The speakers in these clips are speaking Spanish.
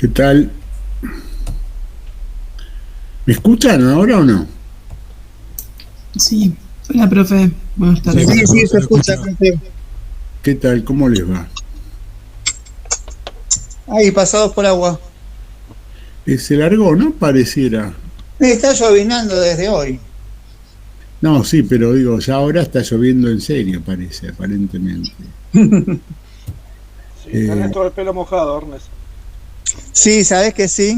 ¿Qué tal? ¿Me escuchan ahora o no? Sí, hola profe, buenas Sí, tardes. sí, se escucha, profe. ¿Qué tal? ¿Cómo les va? Ahí, pasados por agua. Se largó, ¿no? Pareciera. Está llovinando desde hoy. No, sí, pero digo, ya ahora está lloviendo en serio, parece, aparentemente. Sí, tenés Eh, todo el pelo mojado, Ernest. Sí, ¿sabés que sí?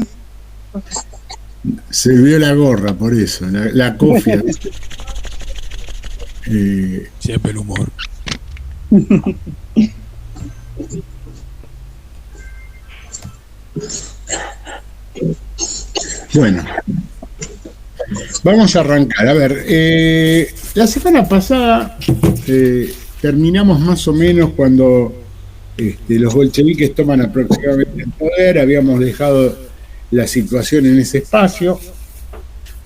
Se vio la gorra, por eso, la cofia. Eh, Siempre el humor. bueno, vamos a arrancar. A ver, la semana pasada terminamos más o menos cuando los bolcheviques toman aproximadamente el poder, habíamos dejado la situación en ese espacio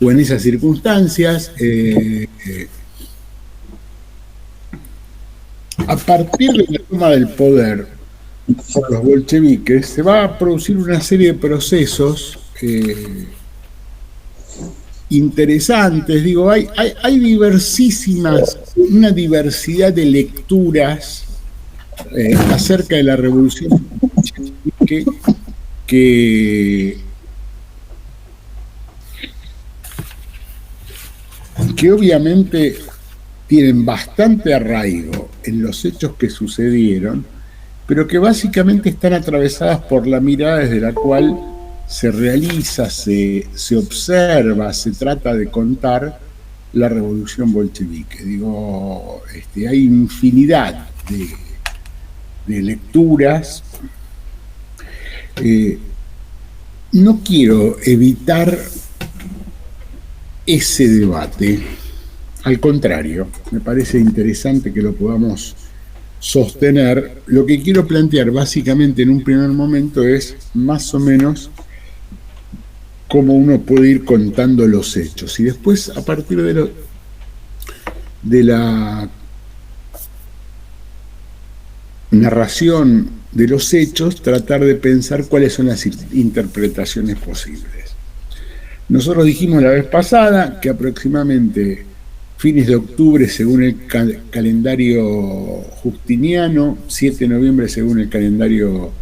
o en esas circunstancias. A partir de la toma del poder por los bolcheviques, se va a producir una serie de procesos interesantes. Digo, hay diversísimas, una diversidad de lecturas acerca de la revolución bolchevique que, que obviamente tienen bastante arraigo en los hechos que sucedieron, pero que básicamente están atravesadas por la mirada desde la cual se realiza, se observa, se trata de contar la revolución bolchevique. Digo, hay infinidad de lecturas. No quiero evitar ese debate. Al contrario, me parece interesante que lo podamos sostener. Lo que quiero plantear básicamente en un primer momento es más o menos cómo uno puede ir contando los hechos y después a partir de la narración de los hechos tratar de pensar cuáles son las interpretaciones posibles. Nosotros dijimos la vez pasada que aproximadamente fines de octubre según el calendario justiniano, 7 de noviembre según el calendario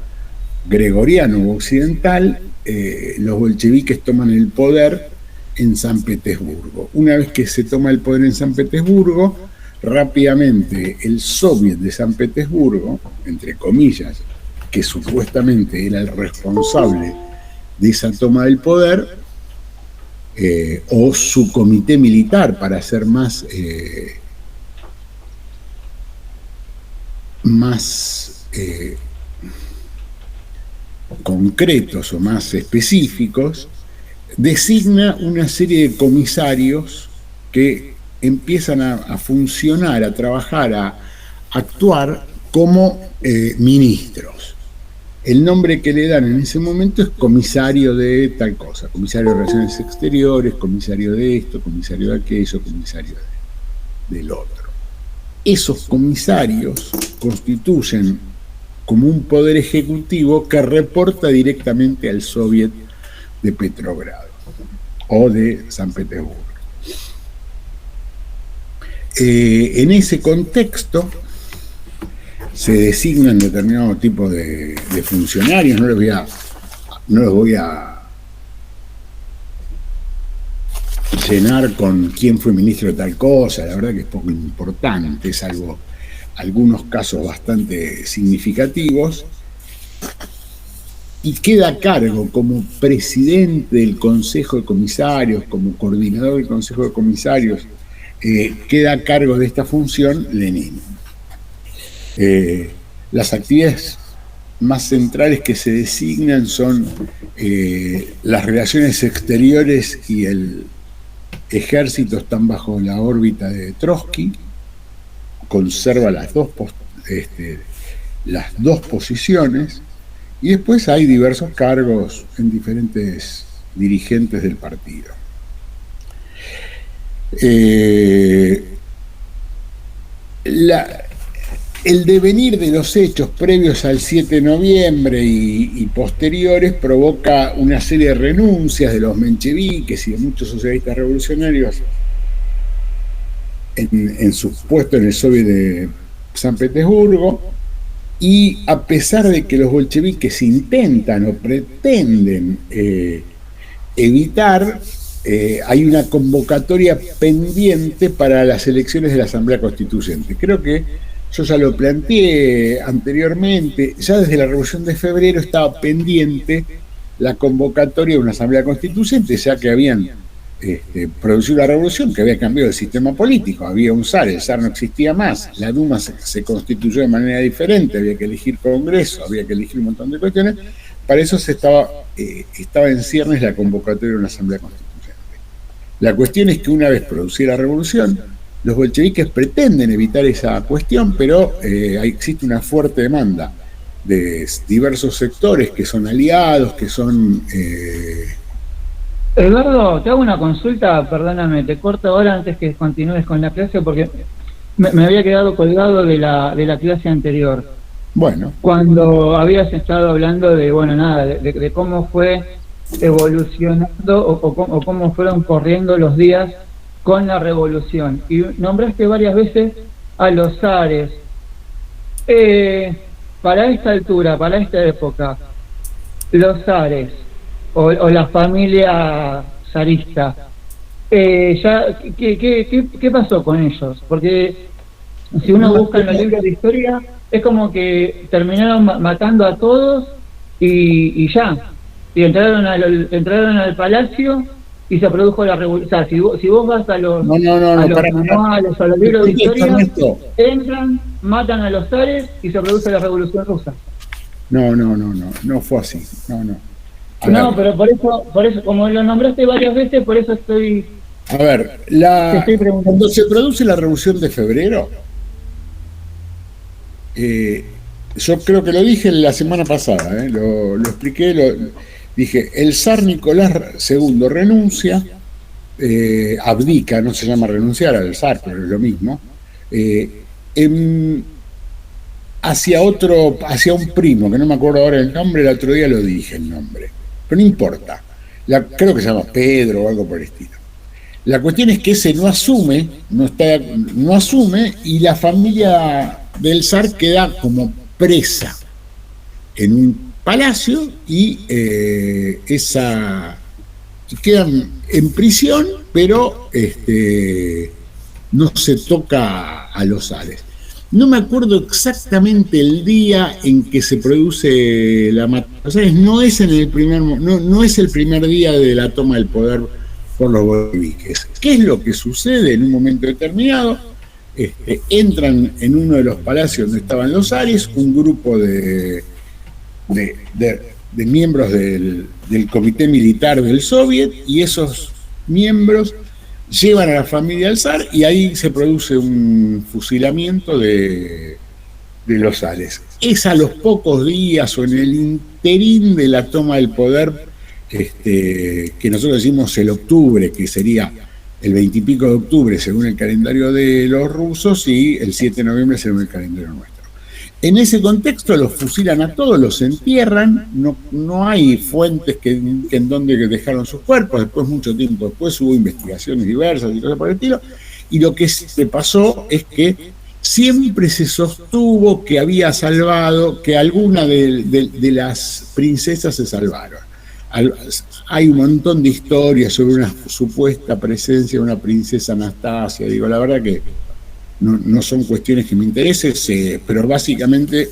gregoriano o occidental, los bolcheviques toman el poder en San Petersburgo. Una vez que se toma el poder en San Petersburgo, rápidamente el Soviet de San Petersburgo, entre comillas, que supuestamente era el responsable de esa toma del poder, o su comité militar, para ser más concretos o más específicos, designa una serie de comisarios que empiezan a funcionar, a trabajar, a actuar como ministros. El nombre que le dan en ese momento es comisario de tal cosa, comisario de Relaciones Exteriores, comisario de esto, comisario de aquello, comisario del otro. Esos comisarios constituyen como un poder ejecutivo que reporta directamente al Soviet de Petrogrado o de San Petersburgo. En ese contexto se designan determinado tipo de funcionarios, no los voy a llenar con quién fue ministro de tal cosa, la verdad que es poco importante, es algo, algunos casos bastante significativos, y queda a cargo como presidente del Consejo de Comisarios, como coordinador del Consejo de Comisarios, queda a cargo de esta función Lenin. Las actividades más centrales que se designan son las relaciones exteriores y el ejército están bajo la órbita de Trotsky, conserva las dos posiciones, y después hay diversos cargos en diferentes dirigentes del partido. el devenir de los hechos previos al 7 de noviembre y posteriores provoca una serie de renuncias de los mencheviques y de muchos socialistas revolucionarios en sus puestos en el Soviet de San Petersburgo, y a pesar de que los bolcheviques intentan o pretenden evitar, hay una convocatoria pendiente para las elecciones de la Asamblea Constituyente. Creo que yo ya lo planteé anteriormente, ya desde la Revolución de Febrero estaba pendiente la convocatoria de una Asamblea Constituyente, ya que habían producido la revolución, que había cambiado el sistema político, había un zar, el zar no existía más, la Duma se constituyó de manera diferente, había que elegir Congreso, había que elegir un montón de cuestiones. Para eso estaba en ciernes la convocatoria de una Asamblea Constituyente. La cuestión es que una vez producida la revolución, los bolcheviques pretenden evitar esa cuestión, pero existe una fuerte demanda de diversos sectores que son aliados, que son... Eduardo, te hago una consulta, perdóname, te corto ahora antes que continúes con la clase, porque me había quedado colgado de la clase anterior. Bueno. Cuando habías estado hablando de, bueno, nada, de cómo fue evolucionando o cómo fueron corriendo los días con la revolución. Y nombraste varias veces a los zares. Para esta altura, para esta época, los zares o la familia zarista, ¿qué pasó con ellos? Porque si uno busca en los libros de historia, es como que terminaron matando a todos y ya. Y entraron al palacio y se produjo la revolución. O sea, si vos vas a los manuales, a los libros de historia, entran, matan a los zares y se produce la revolución rusa. No fue así. No, pero por eso, como lo nombraste varias veces, por eso estoy... A ver, cuando se produce la Revolución de Febrero, yo creo que lo dije la semana pasada, lo expliqué, dije, el zar Nicolás II renuncia, abdica, no se llama renunciar al zar, pero es lo mismo, hacia un primo, que no me acuerdo ahora el nombre, el otro día lo dije el nombre, pero no importa, creo que se llama Pedro o algo por el estilo. La cuestión es que ese no asume y la familia del zar queda como presa en un palacio y quedan en prisión, pero no se toca a los zares. No me acuerdo exactamente el día en que se produce la matanza. No es el primer día de la toma del poder por los bolcheviques. ¿Qué es lo que sucede en un momento determinado? Entran en uno de los palacios donde estaban los zares, un grupo de miembros del comité militar del Soviet, y esos miembros llevan a la familia al zar y ahí se produce un fusilamiento de los zares. Es a los pocos días o en el interín de la toma del poder, que nosotros decimos el octubre, que sería el 20 y pico de octubre según el calendario de los rusos y el 7 de noviembre según el calendario nuestro. En ese contexto los fusilan a todos, los entierran, no hay fuentes en donde dejaron sus cuerpos. Después, mucho tiempo después, hubo investigaciones diversas y cosas por el estilo, y lo que se pasó es que siempre se sostuvo que había salvado, que alguna de las princesas se salvaron. Hay un montón de historias sobre una supuesta presencia de una princesa Anastasia. Digo, la verdad que no son cuestiones que me interesen, pero básicamente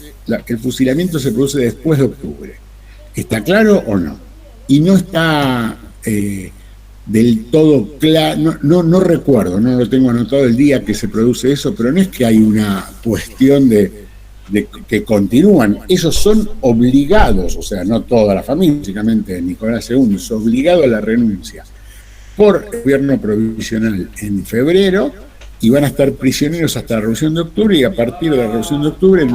el fusilamiento se produce después de octubre. ¿Está claro o no? Y no está del todo claro, no recuerdo, no lo tengo anotado el día que se produce eso, pero no es que hay una cuestión de que continúan, ellos son obligados, o sea, no toda la familia, básicamente Nicolás II es obligado a la renuncia por el gobierno provisional en febrero, y van a estar prisioneros hasta la Revolución de Octubre, y a partir de la Revolución de Octubre,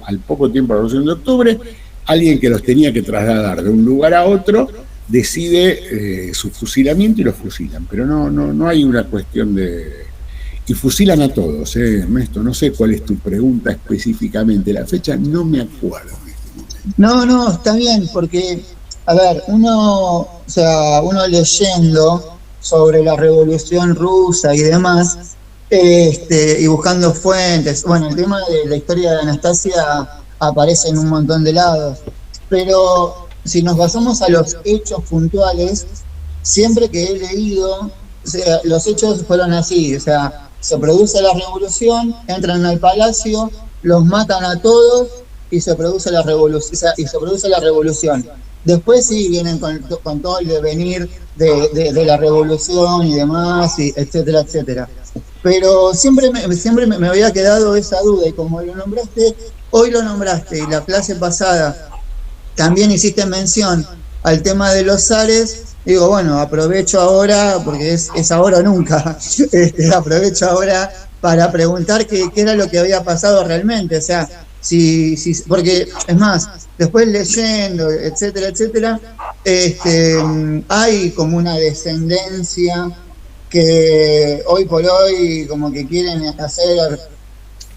al poco tiempo de la Revolución de Octubre, alguien que los tenía que trasladar de un lugar a otro decide su fusilamiento y los fusilan, pero no hay una cuestión de... y fusilan a todos, Ernesto. No sé cuál es tu pregunta específicamente. La fecha no me acuerdo en este momento. No, está bien, porque, a ver, uno leyendo sobre la Revolución Rusa y demás, y buscando fuentes, bueno, el tema de la historia de Anastasia aparece en un montón de lados, pero si nos basamos a los hechos puntuales, siempre que he leído, o sea, los hechos fueron así, o sea, se produce la revolución, entran al palacio, los matan a todos y se produce la revolución. Después sí vienen con todo el devenir de la revolución y demás, y etcétera, etcétera. Pero siempre me había quedado esa duda, y como lo nombraste, hoy lo nombraste, y la clase pasada también hiciste mención al tema de los zares. Digo, bueno, aprovecho ahora, porque es ahora o nunca, aprovecho ahora para preguntar qué era lo que había pasado realmente, o sea, porque es más, después leyendo, etcétera, etcétera, hay como una descendencia que hoy por hoy como que quieren hacer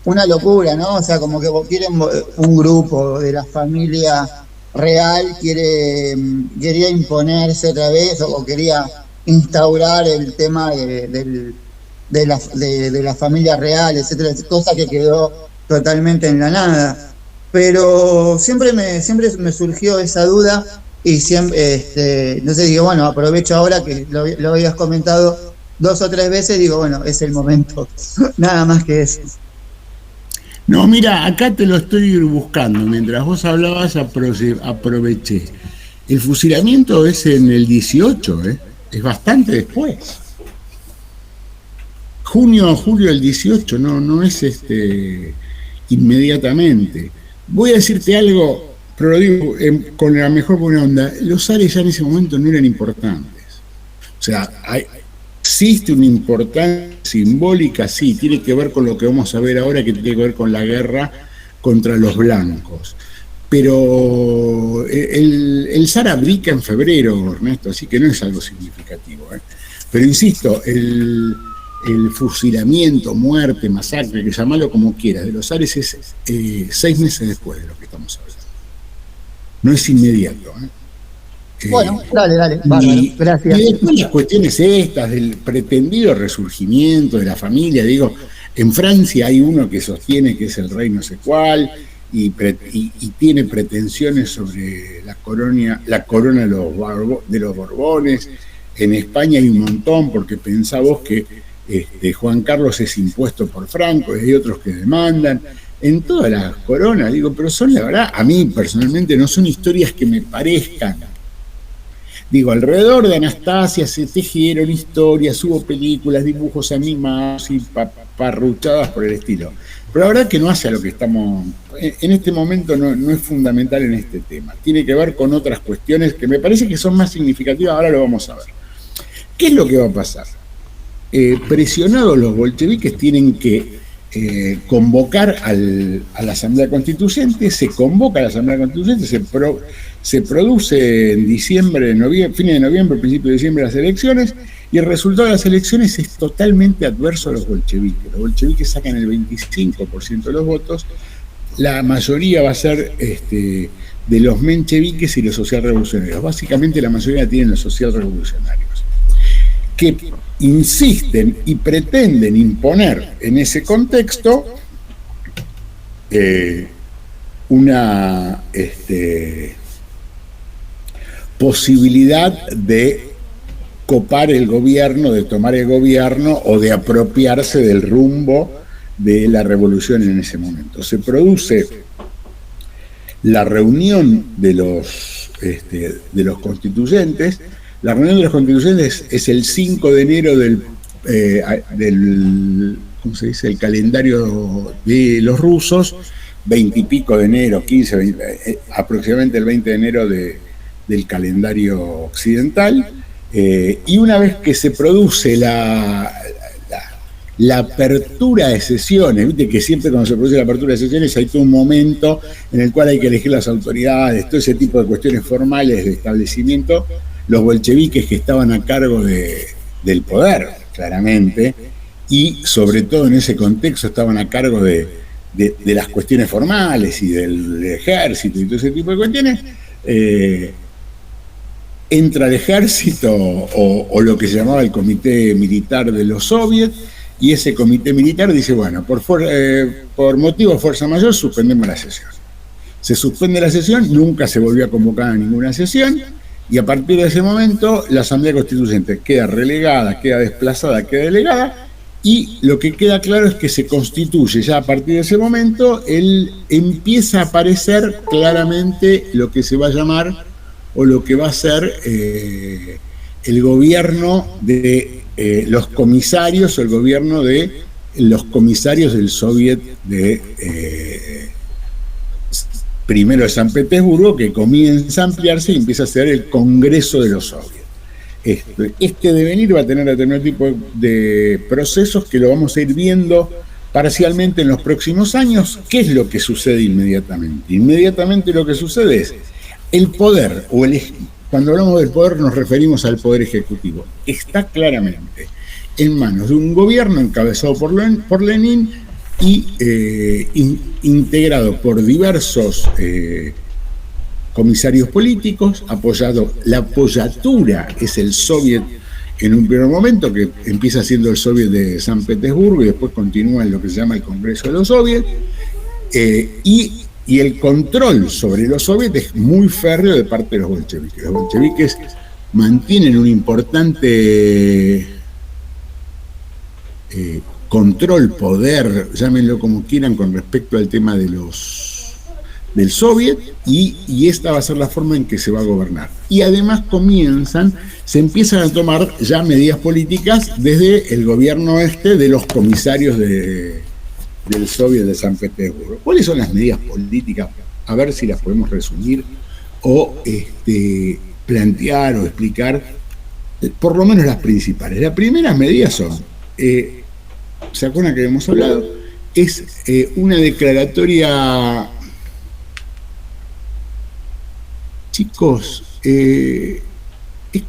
una locura, ¿no? O sea, como que quieren un grupo de la familia real quería imponerse otra vez, o quería instaurar el tema de la familia real, etcétera, cosa que quedó totalmente en la nada. Pero siempre me surgió esa duda, y siempre, entonces digo, bueno, aprovecho ahora que lo habías comentado 2 o 3 veces, digo, bueno, es el momento. Nada más que eso. No, mira, acá te lo estoy buscando. Mientras vos hablabas, aproveché. El fusilamiento es en el 18, es bastante después. Junio o julio del 18, no es inmediatamente. Voy a decirte algo, pero lo digo con la mejor buena onda. Los zares ya en ese momento no eran importantes. O sea, existe una importancia simbólica, sí, tiene que ver con lo que vamos a ver ahora, que tiene que ver con la guerra contra los blancos. Pero el zar abdica en febrero, Ernesto, así que no es algo significativo. Pero insisto, el fusilamiento, muerte, masacre, que llamalo como quieras, de los zares es 6 meses después de lo que estamos hablando. No es inmediato. Bueno, dale, bárbaro, gracias. Y después las cuestiones estas del pretendido resurgimiento de la familia, digo, en Francia hay uno que sostiene que es el rey no sé cuál, y tiene pretensiones sobre la corona de los Borbones. En España hay un montón, porque pensá vos que Juan Carlos es impuesto por Franco, y hay otros que demandan. En todas las coronas, digo, pero son, la verdad, a mí personalmente no son historias que me parezcan. Digo, alrededor de Anastasia se tejieron historias, hubo películas, dibujos animados y parruchadas por el estilo. Pero la verdad que no hace a lo que estamos... En este momento no es fundamental en este tema. Tiene que ver con otras cuestiones que me parece que son más significativas. Ahora lo vamos a ver. ¿Qué es lo que va a pasar? Presionados los bolcheviques tienen que convocar a la Asamblea Constituyente. Se convoca a la Asamblea Constituyente, se produce en diciembre, fines de noviembre, principio de diciembre las elecciones, y el resultado de las elecciones es totalmente adverso a los bolcheviques. Los bolcheviques sacan el 25% de los votos, la mayoría va a ser de los mencheviques y los socialrevolucionarios. Básicamente la mayoría tienen los socialrevolucionarios, que insisten y pretenden imponer en ese contexto una posibilidad de copar el gobierno, de tomar el gobierno o de apropiarse del rumbo de la revolución en ese momento. Se produce la reunión de los constituyentes. La reunión de los constituyentes es el 5 de enero del ¿cómo se dice?, el calendario de los rusos, 20 y pico de enero, 15, 20, aproximadamente el 20 de enero del calendario occidental, y una vez que se produce la apertura de sesiones, viste que siempre cuando se produce la apertura de sesiones hay todo un momento en el cual hay que elegir las autoridades, todo ese tipo de cuestiones formales de establecimiento. Los bolcheviques, que estaban a cargo del poder, claramente, y sobre todo en ese contexto estaban a cargo de las cuestiones formales y del ejército y todo ese tipo de cuestiones, entra el ejército o lo que se llamaba el comité militar de los soviets, y ese comité militar dice, bueno, por motivo de fuerza mayor suspendemos la sesión. Se suspende la sesión, nunca se volvió a convocar a ninguna sesión, y a partir de ese momento la Asamblea Constituyente queda relegada, queda desplazada, queda delegada, y lo que queda claro es que se constituye ya a partir de ese momento, empieza a aparecer claramente lo que se va a llamar o lo que va a ser el gobierno de los comisarios, o el gobierno de los comisarios del Soviet primero de San Petersburgo, que comienza a ampliarse y empieza a ser el Congreso de los Soviets. Este devenir va a tener determinado tipo de procesos que lo vamos a ir viendo parcialmente en los próximos años. ¿Qué es lo que sucede inmediatamente? Inmediatamente lo que sucede es el poder, cuando hablamos del poder nos referimos al poder ejecutivo, está claramente en manos de un gobierno encabezado por Lenin y integrado por diversos comisarios políticos, la apoyatura es el Soviet en un primer momento, que empieza siendo el Soviet de San Petersburgo y después continúa en lo que se llama el Congreso de los Soviets, y el control sobre los soviets es muy férreo de parte de los bolcheviques. Los bolcheviques mantienen un importante control, poder, llámenlo como quieran, con respecto al tema del soviet, y esta va a ser la forma en que se va a gobernar. Y además se empiezan a tomar ya medidas políticas desde el gobierno de los comisarios del Soviet de San Petersburgo. ¿Cuáles son las medidas políticas? A ver si las podemos resumir o plantear o explicar, por lo menos las principales. Las primeras medidas son, ¿se acuerdan que hemos hablado? Es una declaratoria. Chicos, es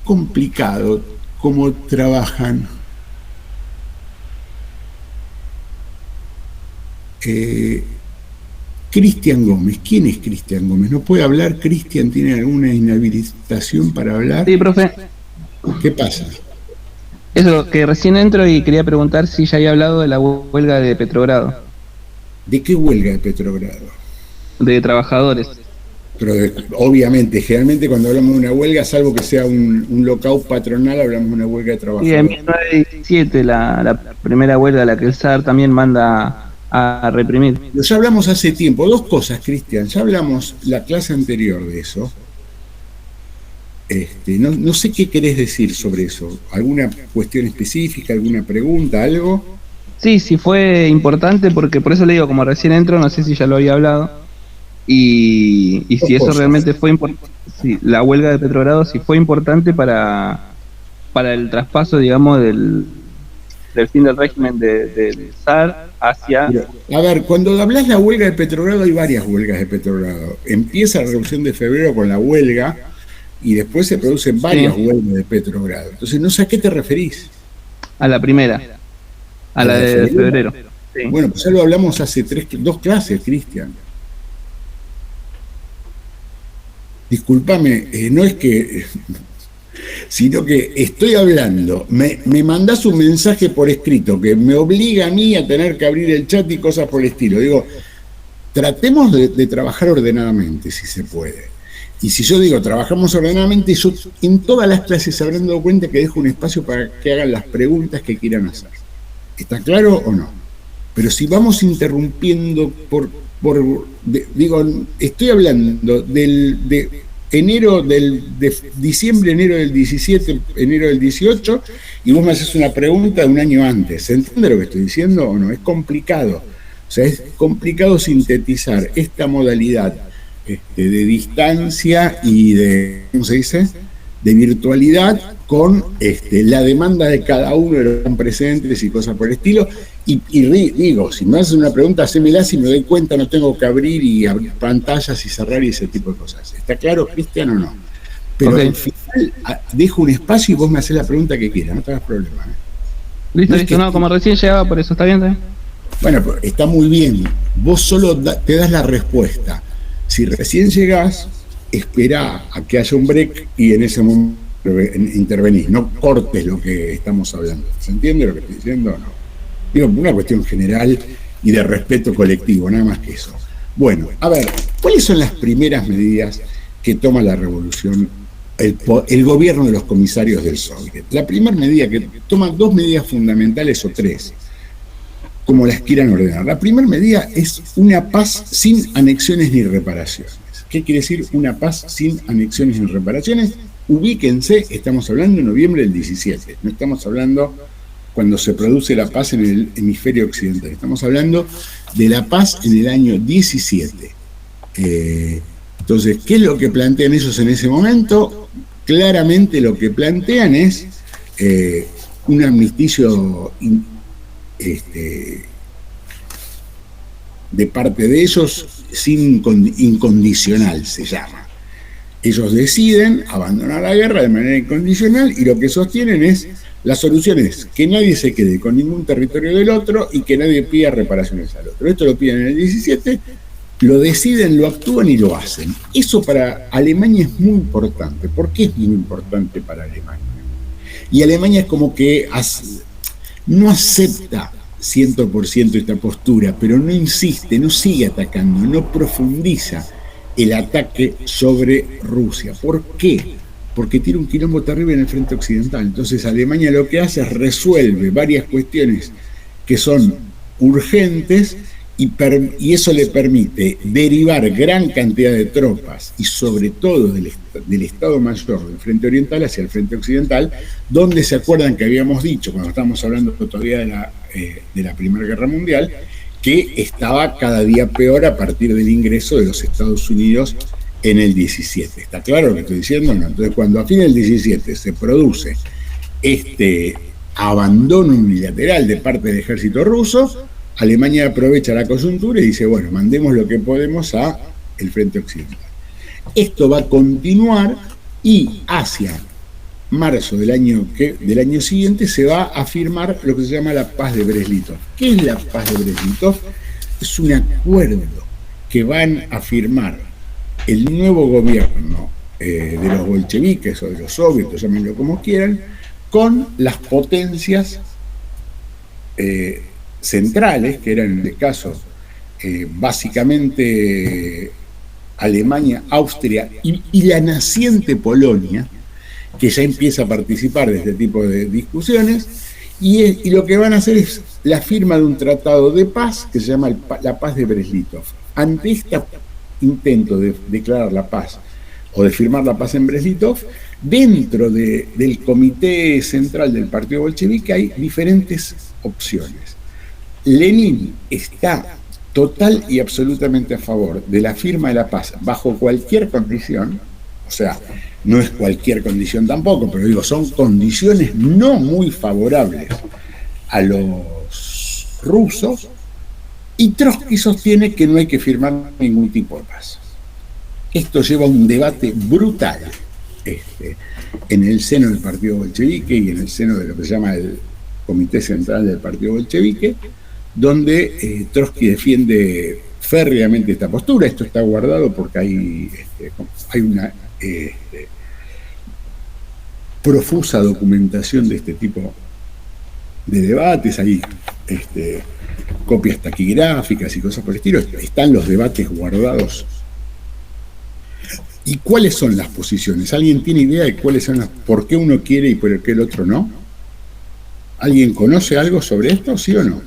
complicado cómo trabajan. Cristian Gómez. ¿Quién es Cristian Gómez? ¿No puede hablar? ¿Cristian tiene alguna inhabilitación para hablar? Sí, profe. ¿Qué pasa? Eso, que recién entro y quería preguntar si ya había hablado de la huelga de Petrogrado. ¿De qué huelga de Petrogrado? De trabajadores. Pero obviamente, generalmente cuando hablamos de una huelga, salvo que sea un lockout patronal, hablamos de una huelga de trabajadores. Y en 1917, la primera huelga, la que el zar también manda a reprimir. Pero ya hablamos hace tiempo, dos cosas, Cristian, ya hablamos la clase anterior de eso. No sé qué querés decir sobre eso. ¿Alguna cuestión específica, alguna pregunta, algo? Sí, fue importante, porque por eso le digo, como recién entro, no sé si ya lo había hablado. Y si eso realmente fue importante, si la huelga de Petrogrado sí fue importante para el traspaso, digamos, del fin del régimen del zar hacia... A ver, cuando hablas de la huelga de Petrogrado, hay varias huelgas de Petrogrado. Empieza la Revolución de Febrero con la huelga y después se producen varias huelgas de Petrogrado. Entonces, no sé a qué te referís. A la primera, a la de febrero. Sí. Bueno, pues ya lo hablamos hace dos clases, Cristian. Discúlpame, no es que, sino que estoy hablando, me mandás un mensaje por escrito que me obliga a mí a tener que abrir el chat y cosas por el estilo. Digo, tratemos de trabajar ordenadamente, si se puede. Y si yo digo, trabajamos ordenadamente, yo en todas las clases se habrán dado cuenta que dejo un espacio para que hagan las preguntas que quieran hacer. ¿Está claro o no? Pero si vamos interrumpiendo digo, estoy hablando de diciembre, enero del 17, enero del 18, y vos me haces una pregunta de un año antes. ¿Se entiende lo que estoy diciendo o no? Es complicado. O sea, es complicado sintetizar esta modalidad de distancia y de, ¿cómo se dice?, de virtualidad con la demanda de cada uno de los presentes y cosas por el estilo. Y digo, si me haces una pregunta, hacémela, si me doy cuenta no tengo que abrir pantallas y cerrar y ese tipo de cosas. ¿Está claro, Cristian, o no? Pero al final dejo un espacio y vos me hacés la pregunta que quieras, no te hagas problema. Listo, No es listo, que- no, como recién llegaba, por eso está bien, ¿está bien? Bueno, pues, está muy bien. Vos solo te das la respuesta. Si recién llegás, esperá a que haya un break y en ese momento intervenís. No cortes lo que estamos hablando. ¿Se entiende lo que estoy diciendo o no? Digo, una cuestión general y de respeto colectivo, nada más que eso. Bueno, a ver, ¿cuáles son las primeras medidas que toma la revolución, el gobierno de los comisarios del Soviet? La primera medida que toma, dos medidas fundamentales o tres, como las quieran ordenar. La primera medida es una paz sin anexiones ni reparaciones. ¿Qué quiere decir una paz sin anexiones ni reparaciones? Ubíquense, estamos hablando de noviembre del 17, no estamos hablando cuando se produce la paz en el hemisferio occidental, estamos hablando de la paz en el año 17. Entonces, ¿qué es lo que plantean ellos en ese momento? Claramente lo que plantean es un armisticio de parte de ellos incondicional, se llama. Ellos deciden abandonar la guerra de manera incondicional y lo que sostienen es, la solución es que nadie se quede con ningún territorio del otro y que nadie pida reparaciones al otro. Esto lo piden en el 17, lo deciden, lo actúan y lo hacen. Eso para Alemania es muy importante. ¿Por qué es muy importante para Alemania? Y Alemania es como que no acepta 100% esta postura, pero no insiste, no sigue atacando, no profundiza el ataque sobre Rusia. ¿Por qué? Porque tiene un quilombo terrible en el frente occidental. Entonces Alemania lo que hace es resuelve varias cuestiones que son urgentes y eso le permite derivar gran cantidad de tropas y sobre todo del Estado Mayor del frente oriental hacia el frente occidental, donde se acuerdan que habíamos dicho, cuando estábamos hablando todavía de la Primera Guerra Mundial, que estaba cada día peor a partir del ingreso de los Estados Unidos en el 17. ¿Está claro lo que estoy diciendo? No. Entonces, cuando a fin del 17 se produce este abandono unilateral de parte del ejército ruso, Alemania aprovecha la coyuntura y dice, bueno, mandemos lo que podemos a el frente occidental. Esto va a continuar y hacia marzo del año siguiente se va a firmar lo que se llama la Paz de Brest-Litov. ¿Qué es la Paz de Brest-Litov? Es un acuerdo que van a firmar el nuevo gobierno de los bolcheviques o de los soviets, llámenlo como quieran, con las potencias centrales, que eran en el caso básicamente Alemania, Austria y la naciente Polonia, que ya empieza a participar de este tipo de discusiones, y lo que van a hacer es la firma de un tratado de paz que se llama la Paz de Brest-Litov. Ante este intento de declarar la paz o de firmar la paz en Brest-Litov, dentro del comité central del partido bolchevique hay diferentes opciones. Lenin está total y absolutamente a favor de la firma de la paz bajo cualquier condición, o sea, no es cualquier condición tampoco, pero digo, son condiciones no muy favorables a los rusos, y Trotsky sostiene que no hay que firmar ningún tipo de paz. Esto lleva a un debate brutal en el seno del partido bolchevique y en el seno de lo que se llama el comité central del partido bolchevique, donde Trotsky defiende férreamente esta postura. Esto está guardado porque hay una profusa documentación de este tipo de debates, hay copias taquigráficas y cosas por el estilo, están los debates guardados. ¿Y cuáles son las posiciones? ¿Alguien tiene idea de cuáles son por qué uno quiere y por qué el otro no? ¿Alguien conoce algo sobre esto, sí o no?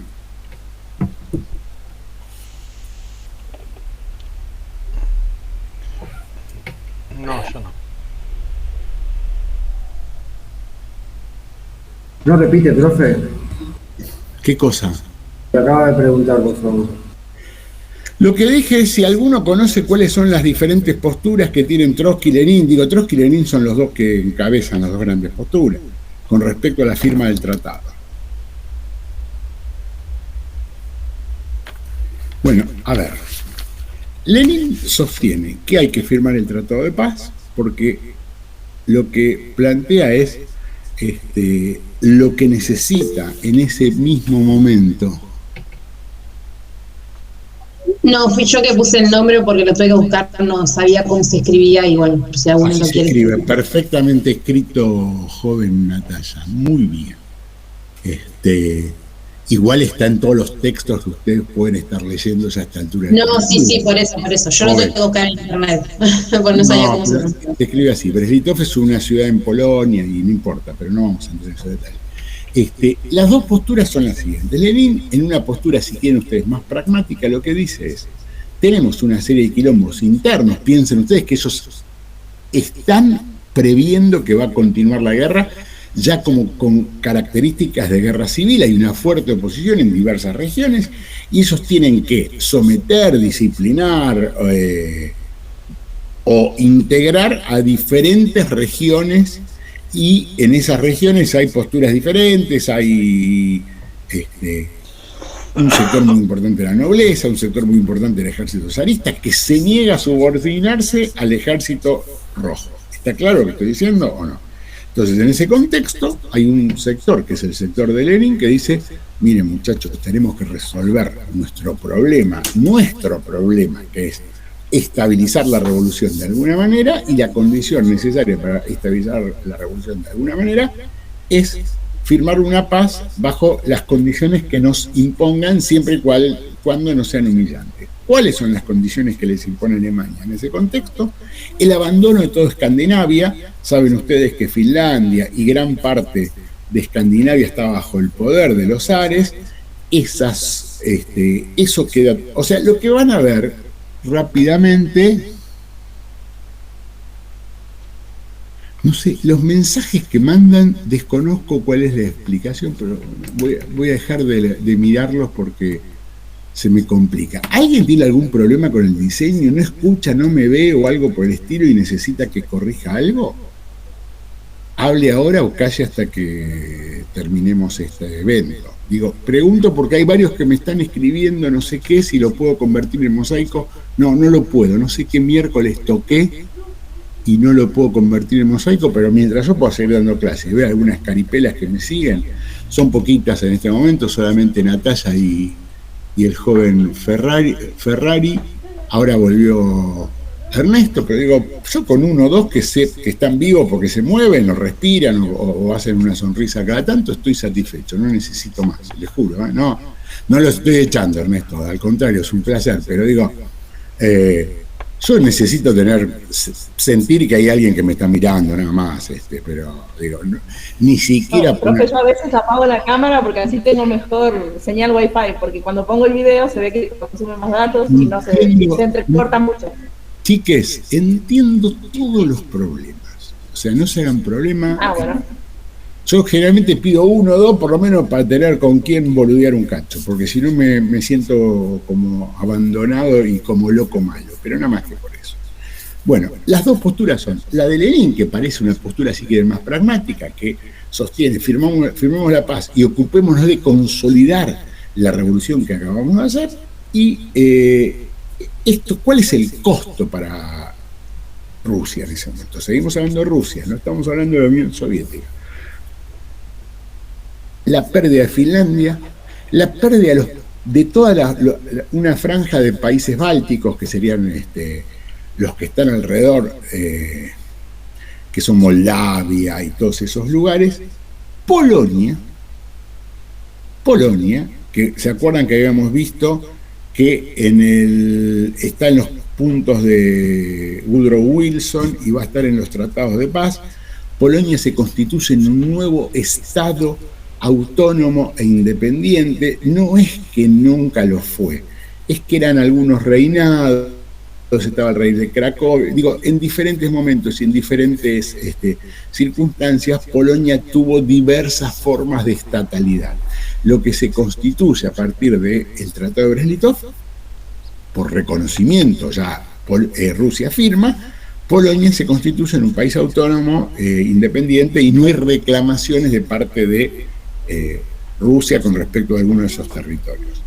No, yo no. No repite, profe. ¿Qué cosa? Te acaba de preguntar, por favor. Lo que dije es si alguno conoce cuáles son las diferentes posturas que tienen Trotsky y Lenin. Digo, Trotsky y Lenin son los dos que encabezan las dos grandes posturas con respecto a la firma del tratado. Bueno, a ver. Lenin sostiene que hay que firmar el tratado de paz porque lo que plantea es lo que necesita en ese mismo momento. No, fui yo que puse el nombre porque lo tuve que buscar, no sabía cómo se escribía y bueno, si alguno Así lo se quiere. escribe, perfectamente escrito, joven Natalia, muy bien. Igual está en todos los textos que ustedes pueden estar leyendo ya a esta altura. No, sí, por eso. Yo lo tengo que buscar en internet, porque no sabía cómo se pronuncia. Se escribe así. Breslitov es una ciudad en Polonia y no importa, pero no vamos a entrar en esos detalles. Las dos posturas son las siguientes. Lenin, en una postura, si quieren ustedes, más pragmática, lo que dice es: tenemos una serie de quilombos internos, piensen ustedes que ellos están previendo que va a continuar la guerra, ya como con características de guerra civil, hay una fuerte oposición en diversas regiones, y ellos tienen que someter, disciplinar o integrar a diferentes regiones, y en esas regiones hay posturas diferentes, hay un sector muy importante de la nobleza, un sector muy importante del ejército zarista, que se niega a subordinarse al ejército rojo. ¿Está claro lo que estoy diciendo o no? Entonces, en ese contexto, hay un sector, que es el sector de Lenin, que dice: miren, muchachos, tenemos que resolver nuestro problema, que es estabilizar la revolución de alguna manera, y la condición necesaria para estabilizar la revolución de alguna manera es firmar una paz bajo las condiciones que nos impongan, siempre y cuando no sean humillantes. ¿Cuáles son las condiciones que les impone Alemania en ese contexto? El abandono de toda Escandinavia. Saben ustedes que Finlandia y gran parte de Escandinavia está bajo el poder de los zares. Eso queda. O sea, lo que van a ver rápidamente, no sé, los mensajes que mandan, desconozco cuál es la explicación, pero voy a dejar de mirarlos porque se me complica. ¿Alguien tiene algún problema con el diseño? ¿No escucha, no me ve o algo por el estilo y necesita que corrija algo? Hable ahora o calle hasta que terminemos este evento. Digo, pregunto porque hay varios que me están escribiendo no sé qué, si lo puedo convertir en mosaico. No lo puedo, no sé qué miércoles toqué y no lo puedo convertir en mosaico, pero mientras yo puedo seguir dando clases. Veo algunas caripelas que me siguen, son poquitas en este momento, solamente Natalia y el joven Ferrari. Ahora volvió Ernesto, pero digo, yo con uno o dos que están vivos porque se mueven o respiran o hacen una sonrisa cada tanto, estoy satisfecho, no necesito más, les juro, no lo estoy echando, Ernesto, al contrario, es un placer, pero digo, yo necesito sentir que hay alguien que me está mirando, nada más, pero digo, ni siquiera... Profe, yo a veces apago la cámara porque así tengo mejor señal wifi, porque cuando pongo el video se ve que consume más datos y no se entrecorta mucho. Chiques, entiendo todos los problemas, o sea, no se hagan problema. Bueno. Yo generalmente pido uno o dos, por lo menos, para tener con quién boludear un cacho, porque si no me siento como abandonado y como loco malo, pero nada más que por eso. Bueno, las dos posturas son la de Lenin, que parece una postura, si quieren, más pragmática, que sostiene, firmamos la paz y ocupémonos de consolidar la revolución que acabamos de hacer, y ¿cuál es el costo para Rusia en ese momento? Seguimos hablando de Rusia, no estamos hablando de la Unión Soviética. La pérdida de Finlandia, la pérdida de toda una franja de países bálticos, que serían los que están alrededor, que son Moldavia y todos esos lugares. Polonia, que se acuerdan que habíamos visto que está en los puntos de Woodrow Wilson y va a estar en los tratados de paz. Polonia se constituye en un nuevo estado autónomo e independiente. No es que nunca lo fue, es que eran algunos reinados, estaba el rey de Cracovia, digo, en diferentes momentos y en diferentes circunstancias, Polonia tuvo diversas formas de estatalidad. Lo que se constituye a partir del Tratado de Brest-Litov, por reconocimiento ya Rusia firma, Polonia se constituye en un país autónomo, independiente, y no hay reclamaciones de parte de Rusia con respecto a algunos de esos territorios.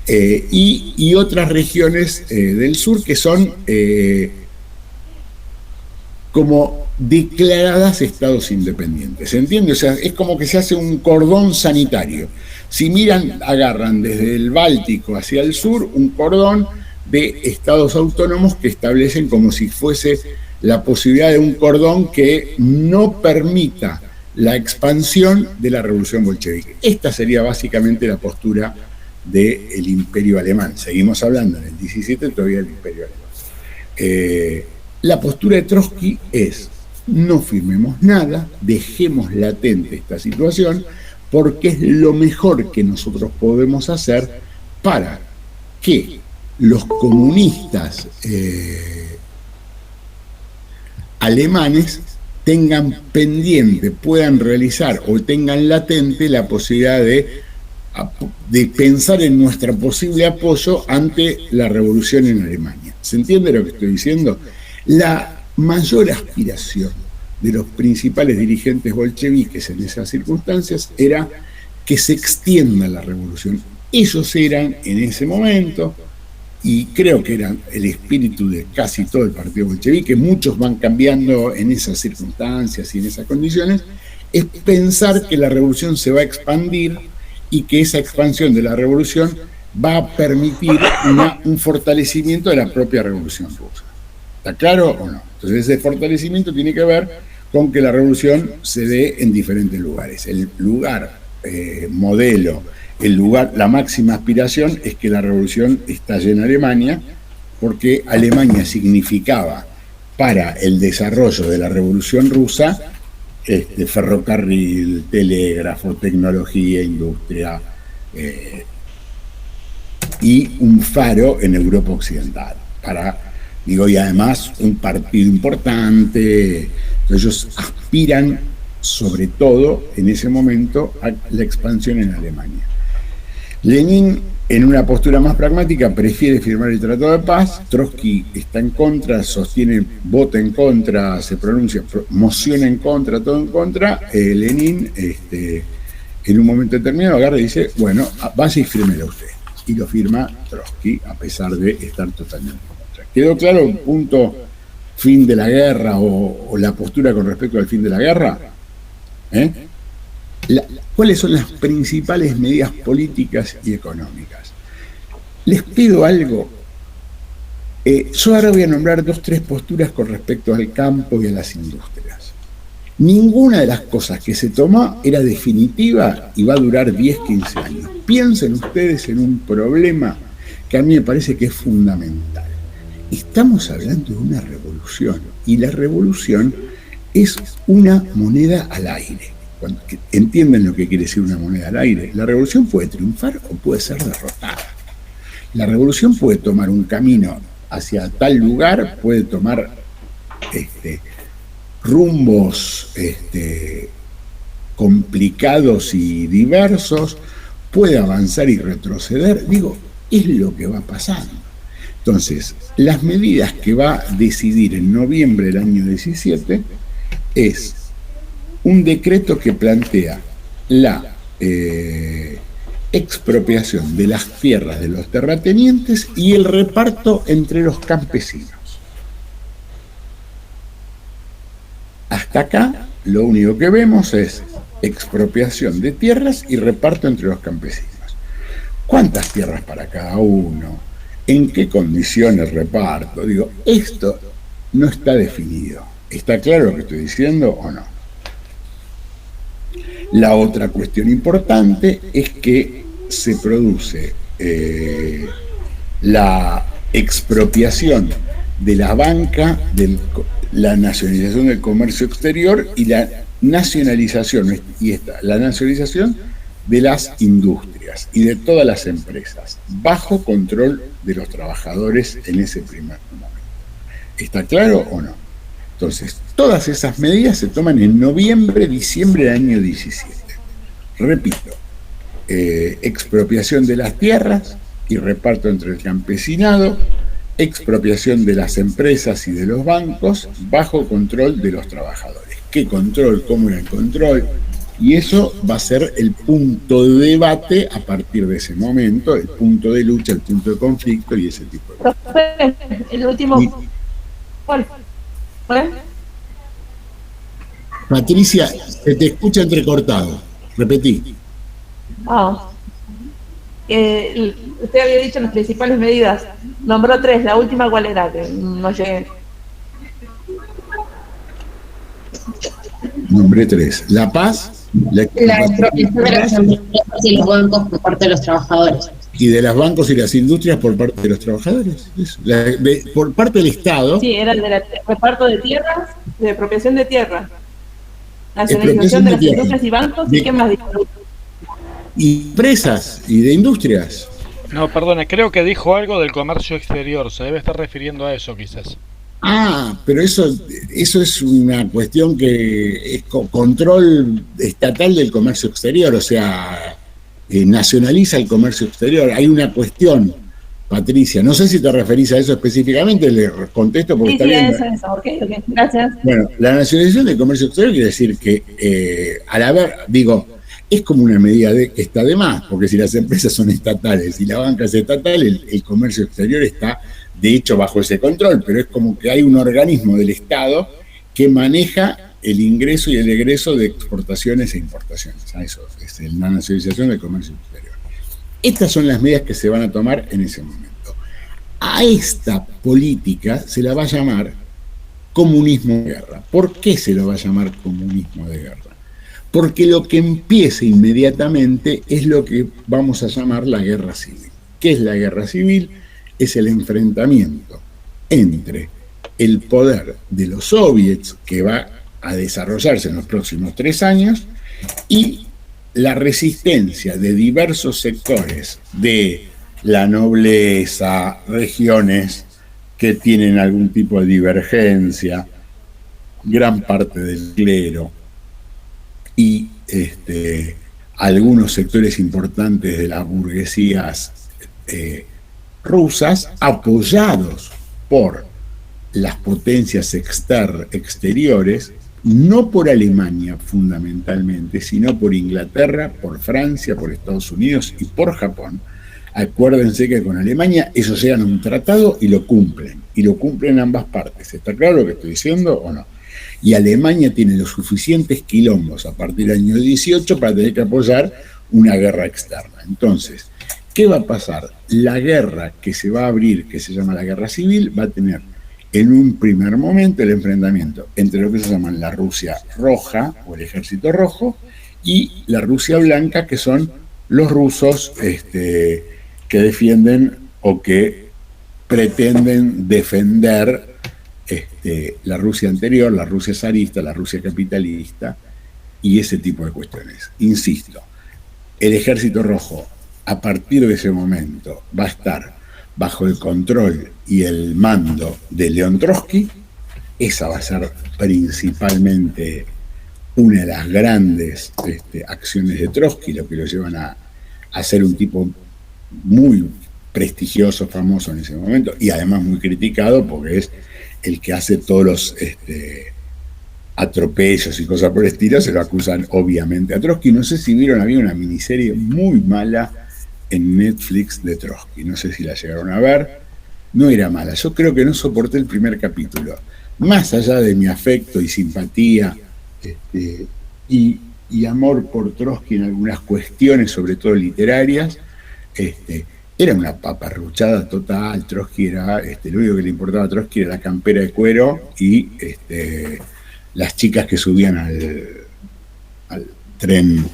Y otras regiones del sur que son como declaradas estados independientes. ¿Se entiende? O sea, es como que se hace un cordón sanitario. Si miran, agarran desde el Báltico hacia el sur un cordón de estados autónomos que establecen como si fuese la posibilidad de un cordón que no permita la expansión de la revolución bolchevique. Esta sería básicamente la postura del imperio alemán. Seguimos hablando en el 17 todavía del imperio alemán. La postura de Trotsky es: no firmemos nada, dejemos latente esta situación, porque es lo mejor que nosotros podemos hacer para que los comunistas alemanes tengan pendiente, puedan realizar o tengan latente la posibilidad de pensar en nuestro posible apoyo ante la revolución en Alemania. ¿Se entiende lo que estoy diciendo? La mayor aspiración de los principales dirigentes bolcheviques en esas circunstancias era que se extienda la revolución. Ellos eran en ese momento, y creo que era el espíritu de casi todo el partido bolchevique, muchos van cambiando en esas circunstancias y en esas condiciones, es pensar que la revolución se va a expandir y que esa expansión de la revolución va a permitir un fortalecimiento de la propia revolución rusa. ¿Está claro o no? Entonces ese fortalecimiento tiene que ver con que la revolución se dé en diferentes lugares. El lugar modelo, el lugar, la máxima aspiración es que la revolución estalle en Alemania, porque Alemania significaba para el desarrollo de la revolución rusa ferrocarril, telégrafo, tecnología, industria, y un faro en Europa Occidental, y además un partido importante. Ellos aspiran sobre todo en ese momento a la expansión en Alemania. Lenin, en una postura más pragmática, prefiere firmar el Tratado de Paz. Trotsky está en contra, sostiene, vota en contra, se pronuncia, mociona en contra, todo en contra. Lenin, en un momento determinado, agarra y dice: bueno, vaya y fírmelo usted. Y lo firma Trotsky, a pesar de estar totalmente en contra. ¿Quedó claro un punto fin de la guerra o la postura con respecto al fin de la guerra? ¿Cuáles son las principales medidas políticas y económicas? Les pido algo. Yo ahora voy a nombrar 2 o 3 posturas con respecto al campo y a las industrias. Ninguna de las cosas que se tomó era definitiva y va a durar 10, 15 años. Piensen ustedes en un problema que a mí me parece que es fundamental. Estamos hablando de una revolución, y la revolución es una moneda al aire. ¿Entienden lo que quiere decir una moneda al aire? La revolución puede triunfar o puede ser derrotada. La revolución puede tomar un camino hacia tal lugar, puede tomar rumbos complicados y diversos, puede avanzar y retroceder. Digo, es lo que va pasando. Entonces, las medidas que va a decidir en noviembre del año 17 es un decreto que plantea la expropiación de las tierras de los terratenientes y el reparto entre los campesinos. Hasta acá, lo único que vemos es expropiación de tierras y reparto entre los campesinos. ¿Cuántas tierras para cada uno? ¿En qué condiciones reparto? Digo, esto no está definido. ¿Está claro lo que estoy diciendo o no? La otra cuestión importante es que se produce la expropiación de la banca, la nacionalización del comercio exterior y la nacionalización, la nacionalización de las industrias y de todas las empresas, bajo control de los trabajadores en ese primer momento. ¿Está claro o no? Entonces, todas esas medidas se toman en noviembre, diciembre del año 17. Repito, expropiación de las tierras y reparto entre el campesinado, expropiación de las empresas y de los bancos, bajo control de los trabajadores. ¿Qué control? ¿Cómo era el control? Y eso va a ser el punto de debate a partir de ese momento, el punto de lucha, el punto de conflicto y ese tipo de cosas. El último... ¿Cuál fue? Patricia, se te escucha entrecortado. Repetí. Usted había dicho las principales medidas. Nombró 3, la última ¿cuál era? Que no llegué. Nombré 3. La paz, La expropiación de las empresas y los bancos por parte de los trabajadores. y de los bancos y las industrias por parte de los trabajadores. Eso. Por parte del Estado. Sí, era el de reparto de tierras, de expropiación de tierras. Nacionalización de las industrias y bancos, ¿y qué más dijo? Y empresas y de industrias. No, perdone, creo que dijo algo del comercio exterior. Se debe estar refiriendo a eso, quizás. Pero eso es una cuestión que es control estatal del comercio exterior, o sea, nacionaliza el comercio exterior. Hay una cuestión, Patricia, no sé si te referís a eso específicamente, le contesto porque Sí, está bien. eso. Ok, gracias. Bueno, la nacionalización del comercio exterior quiere decir que al haber, es como una medida que está de más, porque si las empresas son estatales y la banca es estatal, el comercio exterior está de hecho bajo ese control, pero es como que hay un organismo del Estado que maneja el ingreso y el egreso de exportaciones e importaciones. Eso es la nacionalización del comercio exterior. Estas son las medidas que se van a tomar en ese momento. A esta política se la va a llamar comunismo de guerra. ¿Por qué se lo va a llamar comunismo de guerra? Porque lo que empiece inmediatamente es lo que vamos a llamar la guerra civil. ¿Qué es la guerra civil? Es el enfrentamiento entre el poder de los soviets, que va a desarrollarse en los próximos 3 años, y la resistencia de diversos sectores de la nobleza, regiones que tienen algún tipo de divergencia, gran parte del clero y algunos sectores importantes de las burguesías rusas, apoyados por las potencias exteriores, no por Alemania fundamentalmente, sino por Inglaterra, por Francia, por Estados Unidos y por Japón. Acuérdense que con Alemania ellos llegan a un tratado y lo cumplen ambas partes. ¿Está claro lo que estoy diciendo o no? Y Alemania tiene los suficientes quilombos a partir del año 18 para tener que apoyar una guerra externa. Entonces, ¿qué va a pasar? La guerra que se va a abrir, que se llama la guerra civil, va a tener en un primer momento el enfrentamiento entre lo que se llama la Rusia roja o el ejército rojo y la Rusia blanca, que son los rusos que defienden o que pretenden defender la Rusia anterior, la Rusia zarista, la Rusia capitalista y ese tipo de cuestiones. Insisto, el ejército rojo a partir de ese momento va a estar bajo el control y el mando de León Trotsky. Esa va a ser principalmente una de las grandes acciones de Trotsky, lo que lo llevan a ser un tipo muy prestigioso, famoso en ese momento, y además muy criticado porque es el que hace todos los atropellos y cosas por el estilo. Se lo acusan obviamente a Trotsky. No sé si vieron, había una miniserie muy mala en Netflix de Trotsky, no sé si la llegaron a ver. No era mala, yo creo que no soporté el primer capítulo, más allá de mi afecto y simpatía y amor por Trotsky en algunas cuestiones, sobre todo literarias. Era una paparruchada total. Trotsky era, lo único que le importaba a Trotsky era la campera de cuero y las chicas que subían al tren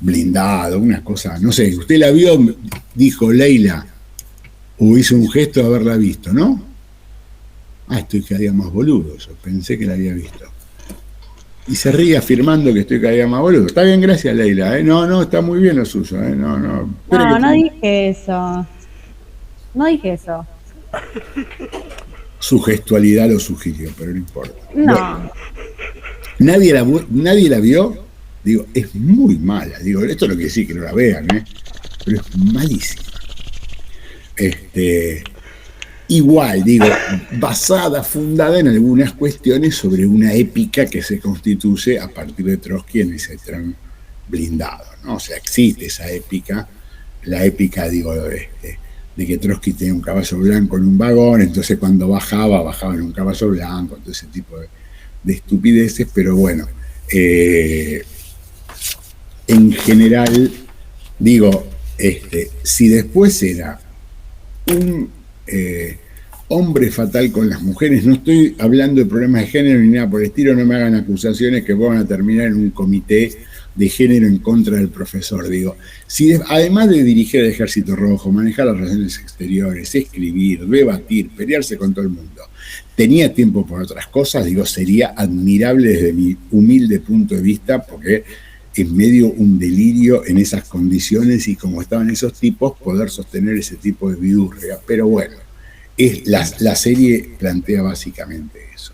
blindado, una cosa, no sé, usted la vio, dijo Leila, o hizo un gesto de haberla visto, ¿no? Estoy cada día más boludo, yo pensé que la había visto. Y se ríe afirmando que estoy cada día más boludo. Está bien, gracias Leila, No, está muy bien lo suyo, No dije eso. No dije eso. Su gestualidad lo sugirió, pero no importa. No. Bueno, nadie la vio. Digo, es muy mala. Digo, esto no quiere decir que no la vean, pero es malísima. Igual, digo, fundada en algunas cuestiones sobre una épica que se constituye a partir de Trotsky en ese tren blindado, ¿no? O sea, existe esa épica, la épica, digo, de que Trotsky tenía un caballo blanco en un vagón, entonces cuando bajaba en un caballo blanco, todo ese tipo de estupideces, pero bueno. en general, digo, si después era un hombre fatal con las mujeres, no estoy hablando de problemas de género ni nada por el estilo, no me hagan acusaciones que van a terminar en un comité de género en contra del profesor. Digo, si además de dirigir el Ejército Rojo, manejar las relaciones exteriores, escribir, debatir, pelearse con todo el mundo, tenía tiempo por otras cosas, digo, sería admirable desde mi humilde punto de vista, porque es medio un delirio en esas condiciones y como estaban esos tipos, poder sostener ese tipo de vidurria. Pero bueno, la serie plantea básicamente eso.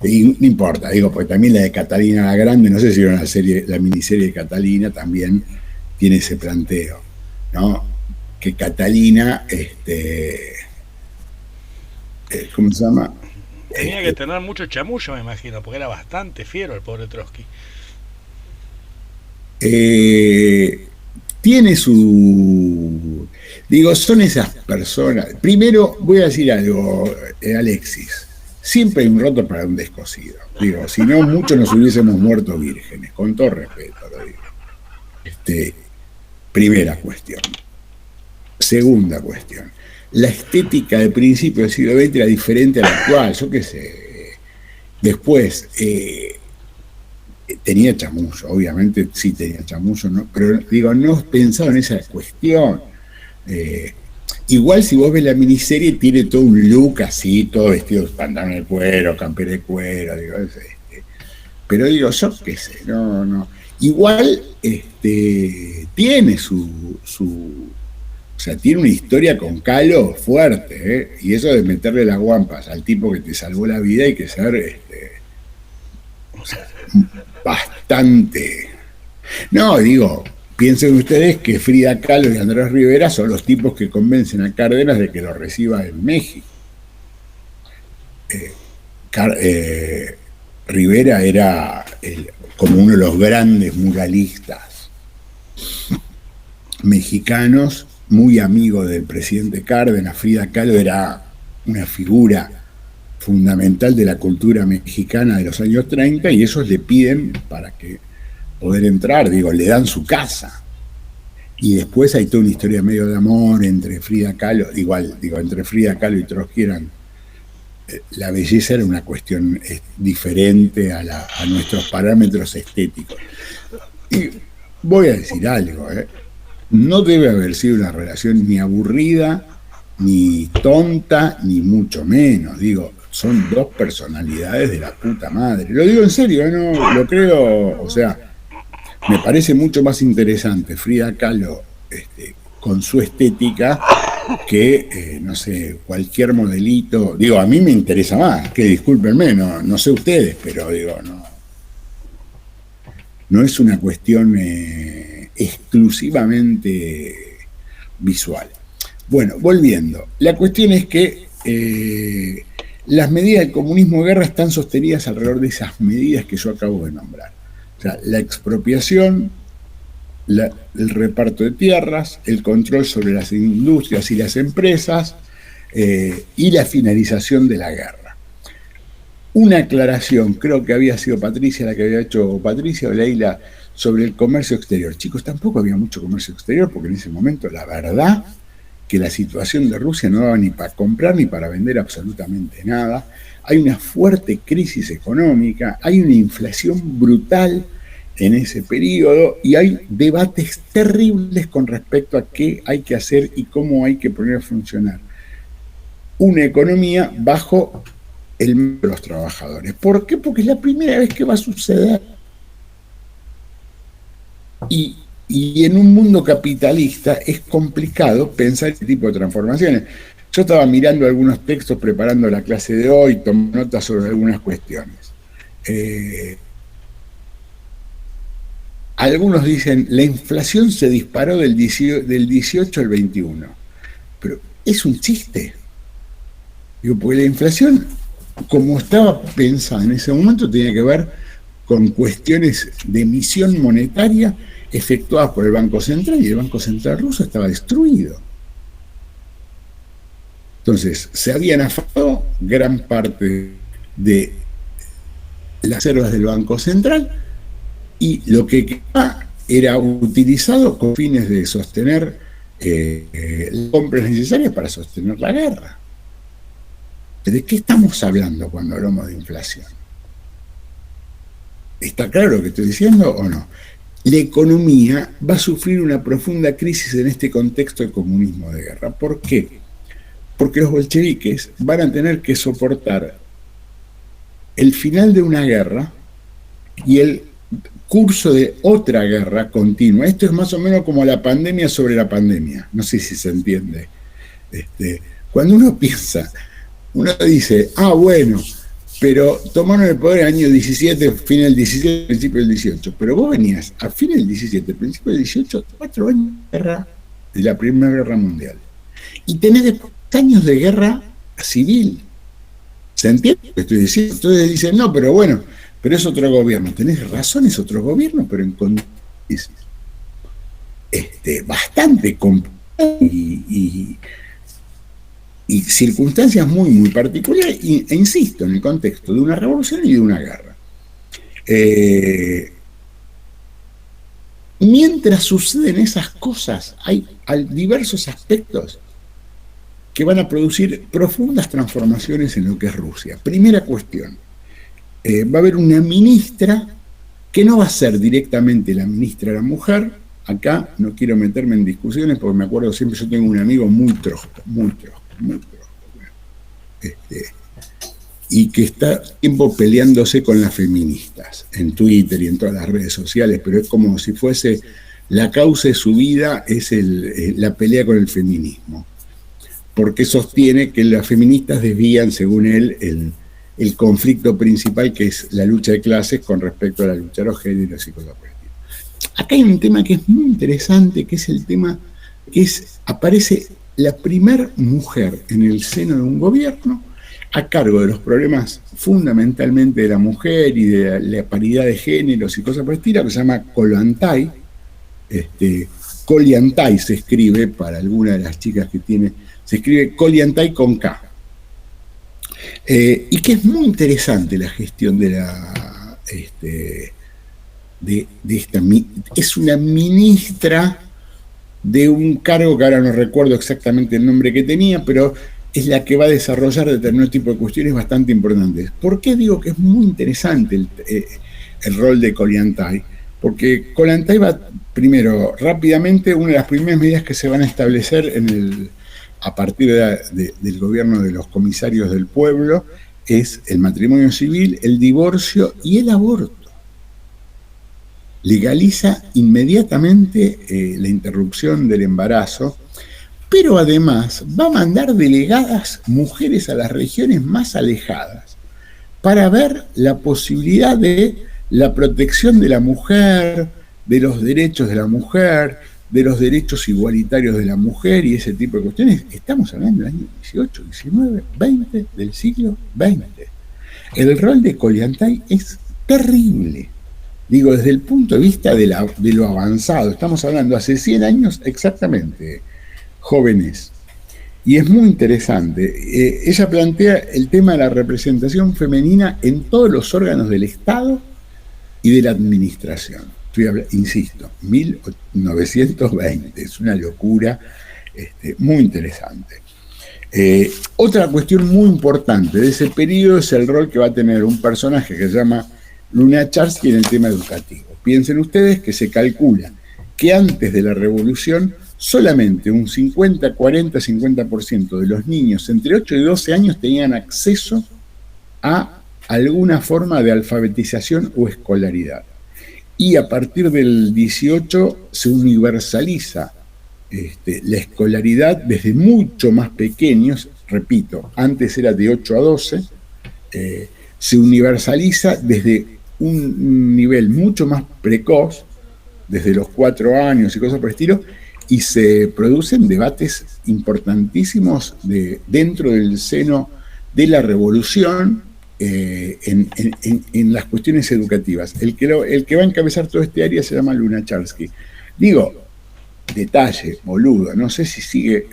Y no importa, digo, porque también la de Catalina la Grande, no sé si era la miniserie de Catalina, también tiene ese planteo, ¿no? Que Catalina, ¿cómo se llama? Tenía que tener mucho chamullo, me imagino, porque era bastante fiero el pobre Trotsky. Tiene su... Digo, son esas personas... Primero, voy a decir algo, Alexis. Siempre hay un roto para un descosido. Digo, si no, muchos nos hubiésemos muerto vírgenes, con todo respeto lo digo. Primera cuestión. Segunda cuestión. La estética de principio del siglo XX era diferente a la actual, yo qué sé. Después, tenía chamullo, obviamente sí tenía chamullo, ¿no? Pero digo, no pensaba en esa cuestión. Igual si vos ves la miniserie, tiene todo un look así, todo vestido de pantalón de cuero, campera de cuero, digo, pero digo, yo qué sé, no. Igual tiene o sea, tiene una historia con calo fuerte, y eso de meterle las guampas al tipo que te salvó la vida hay que ser bastante. No, digo, piensen ustedes que Frida Kahlo y Andrés Rivera son los tipos que convencen a Cárdenas de que lo reciba en México. Rivera era como uno de los grandes muralistas mexicanos, muy amigo del presidente Cárdenas. Frida Kahlo era una figura fundamental de la cultura mexicana de los años 30 y esos le piden para que poder entrar, digo, le dan su casa. Y después hay toda una historia medio de amor entre Frida Kahlo, entre Frida Kahlo y Trotsky la belleza era una cuestión diferente a nuestros parámetros estéticos. Y voy a decir algo, no debe haber sido una relación ni aburrida, ni tonta, ni mucho menos. Digo, son dos personalidades de la puta madre. Lo digo en serio, no lo creo, o sea, me parece mucho más interesante Frida Kahlo con su estética que, no sé, cualquier modelito. Digo, a mí me interesa más, que discúlpenme, no sé ustedes, pero digo, no es una cuestión exclusivamente visual. Bueno, volviendo, la cuestión es que las medidas del comunismo de guerra están sostenidas alrededor de esas medidas que yo acabo de nombrar. O sea, la expropiación, el reparto de tierras, el control sobre las industrias y las empresas y la finalización de la guerra. Una aclaración, creo que había sido Patricia la que había hecho, Patricia o Leila, sobre el comercio exterior. Chicos, tampoco había mucho comercio exterior porque en ese momento la verdad que la situación de Rusia no daba ni para comprar ni para vender absolutamente nada. Hay una fuerte crisis económica, hay una inflación brutal en ese periodo y hay debates terribles con respecto a qué hay que hacer y cómo hay que poner a funcionar una economía bajo el mando de los trabajadores. ¿Por qué? Porque es la primera vez que va a suceder. Y en un mundo capitalista es complicado pensar este tipo de transformaciones. Yo estaba mirando algunos textos preparando la clase de hoy, tomando notas sobre algunas cuestiones. Algunos dicen, la inflación se disparó del 18 al 21. Pero es un chiste. Digo, porque la inflación, como estaba pensada en ese momento, tenía que ver con cuestiones de emisión monetaria efectuadas por el Banco Central, y el Banco Central ruso estaba destruido. Entonces, se habían afectado gran parte de las reservas del Banco Central, y lo que quedaba era utilizado con fines de sostener las compras necesarias para sostener la guerra. ¿De qué estamos hablando cuando hablamos de inflación? ¿Está claro lo que estoy diciendo o no? La economía va a sufrir una profunda crisis en este contexto de comunismo de guerra. ¿Por qué? Porque los bolcheviques van a tener que soportar el final de una guerra y el curso de otra guerra continua. Esto es más o menos como la pandemia sobre la pandemia. No sé si se entiende. Cuando uno piensa, uno dice, bueno, pero tomaron el poder en el año 17, fin del 17, principio del 18. Pero vos venías a fin del 17, principio del 18, 4 años de guerra, de la Primera Guerra Mundial. Y tenés después años de guerra civil. ¿Se entiende lo que estoy diciendo? Entonces dicen, no, pero bueno, pero es otro gobierno. Tenés razón, es otro gobierno, pero en condiciones bastante complicadas y circunstancias muy, muy particulares, e insisto, en el contexto de una revolución y de una guerra. Mientras suceden esas cosas, hay diversos aspectos que van a producir profundas transformaciones en lo que es Rusia. Primera cuestión, va a haber una ministra que no va a ser directamente la ministra de la mujer. Acá no quiero meterme en discusiones porque me acuerdo siempre, yo tengo un amigo muy trosco, y que está tiempo peleándose con las feministas en Twitter y en todas las redes sociales, pero es como si fuese la causa de su vida es la pelea con el feminismo, porque sostiene que las feministas desvían, según él, el conflicto principal, que es la lucha de clases con respecto a la lucha de los géneros y cosas por el estilo. Acá hay un tema que es muy interesante, que es el tema que aparece la primer mujer en el seno de un gobierno a cargo de los problemas fundamentalmente de la mujer y de la paridad de géneros y cosas por el estilo, que se llama Kollontai. Kollontai se escribe, para alguna de las chicas que tiene, se escribe Kollontai con K. Y que es muy interesante la gestión de esta, es una ministra de un cargo que ahora no recuerdo exactamente el nombre que tenía, pero es la que va a desarrollar determinado tipo de cuestiones bastante importantes. ¿Por qué digo que es muy interesante el rol de Kollontai? Porque Kollontai va, primero, rápidamente, una de las primeras medidas que se van a establecer a partir del gobierno de los comisarios del pueblo es el matrimonio civil, el divorcio y el aborto. Legaliza inmediatamente la interrupción del embarazo, pero además va a mandar delegadas mujeres a las regiones más alejadas para ver la posibilidad de la protección de la mujer, de los derechos de la mujer, de los derechos igualitarios de la mujer y ese tipo de cuestiones. Estamos hablando del año 18, 19, 20 del siglo XX. El rol de Kollontai es terrible. Digo, desde el punto de vista de lo avanzado, estamos hablando hace 100 años exactamente, jóvenes. Y es muy interesante. Ella plantea el tema de la representación femenina en todos los órganos del Estado y de la administración. Insisto, 1920, es una locura, muy interesante. Otra cuestión muy importante de ese periodo es el rol que va a tener un personaje que se llama Lunacharsky en el tema educativo. Piensen ustedes que se calcula que antes de la revolución solamente un 50% de los niños entre 8 y 12 años tenían acceso a alguna forma de alfabetización o escolaridad. Y a partir del 18 se universaliza la escolaridad desde mucho más pequeños, repito, antes era de 8 a 12, se universaliza desde un nivel mucho más precoz, desde los 4 años y cosas por el estilo, y se producen debates importantísimos dentro del seno de la revolución en las cuestiones educativas. El que va a encabezar todo este área se llama Lunacharsky. Digo, detalle, boludo, no sé si sigue,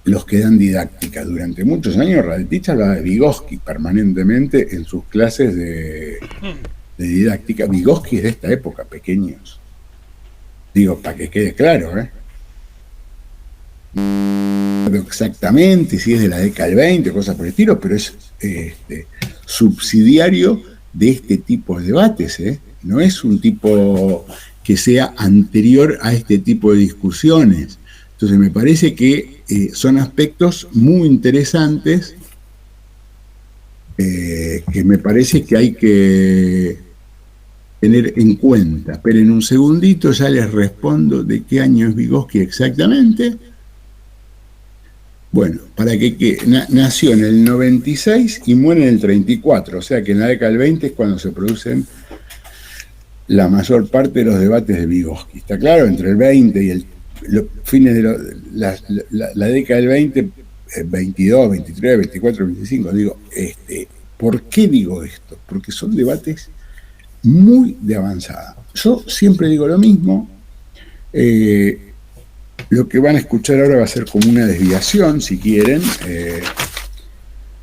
los que dan didáctica. Durante muchos años Radetich hablaba de Vygotsky permanentemente en sus clases de didáctica. Vygotsky es de esta época, pequeños. Digo, para que quede claro, no exactamente si es de la década del 20 o cosas por el estilo, pero es subsidiario de este tipo de debates, no es un tipo que sea anterior a este tipo de discusiones. Entonces me parece que son aspectos muy interesantes que me parece que hay que tener en cuenta. Esperen un segundito, ya les respondo de qué año es Vygotsky exactamente. Bueno, para que nació en el 96 y muere en el 34, o sea que en la década del 20 es cuando se producen la mayor parte de los debates de Vygotsky. ¿Está claro? Entre el 20 y los fines de la década del 20, 22, 23, 24, 25, digo, ¿por qué digo esto? Porque son debates muy de avanzada. Yo siempre digo lo mismo, lo que van a escuchar ahora va a ser como una desviación, si quieren,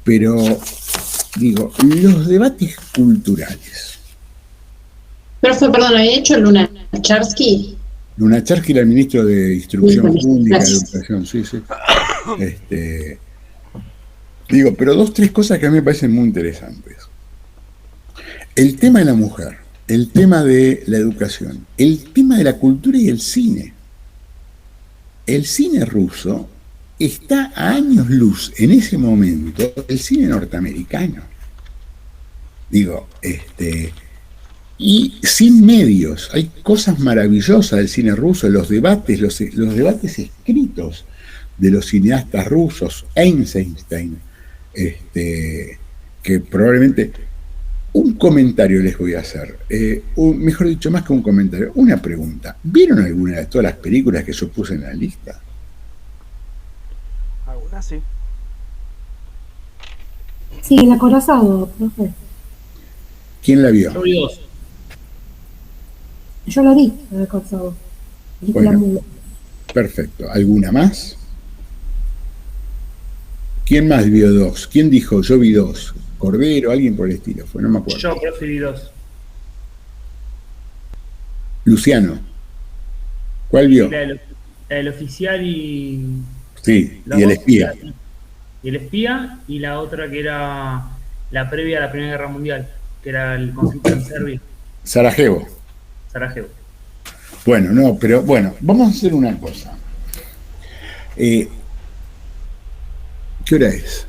pero digo, los debates culturales. Profe, perdón, ¿había hecho Lunacharsky? Lunacharsky era el ministro de Instrucción Pública, de Gracias. Educación, sí. Digo, pero 2, 3 cosas que a mí me parecen muy interesantes. El tema de la mujer, el tema de la educación, el tema de la cultura y el cine. El cine ruso está a años luz en ese momento del cine norteamericano. Digo, y sin medios. Hay cosas maravillosas del cine ruso, los debates escritos de los cineastas rusos, Eisenstein, que probablemente... Un comentario les voy a hacer, mejor dicho, más que un comentario, una pregunta. ¿Vieron alguna de todas las películas que yo puse en la lista? Algunas sí. Sí, el acorazado, profe. ¿Quién la vio? Yo vi 2. Yo la vi, el acorazado. Bueno, perfecto. ¿Alguna más? ¿Quién más vio 2? ¿Quién dijo yo vi 2? Cordero, alguien por el estilo, no me acuerdo. Yo, profe, vi 2. Luciano, ¿cuál vio? La del oficial y... Sí, y el espía. Y el espía, y la otra que era la previa a la Primera Guerra Mundial, que era el conflicto en Serbia. Sarajevo. Sarajevo. Bueno, no, pero bueno, vamos a hacer una cosa. ¿Qué hora es?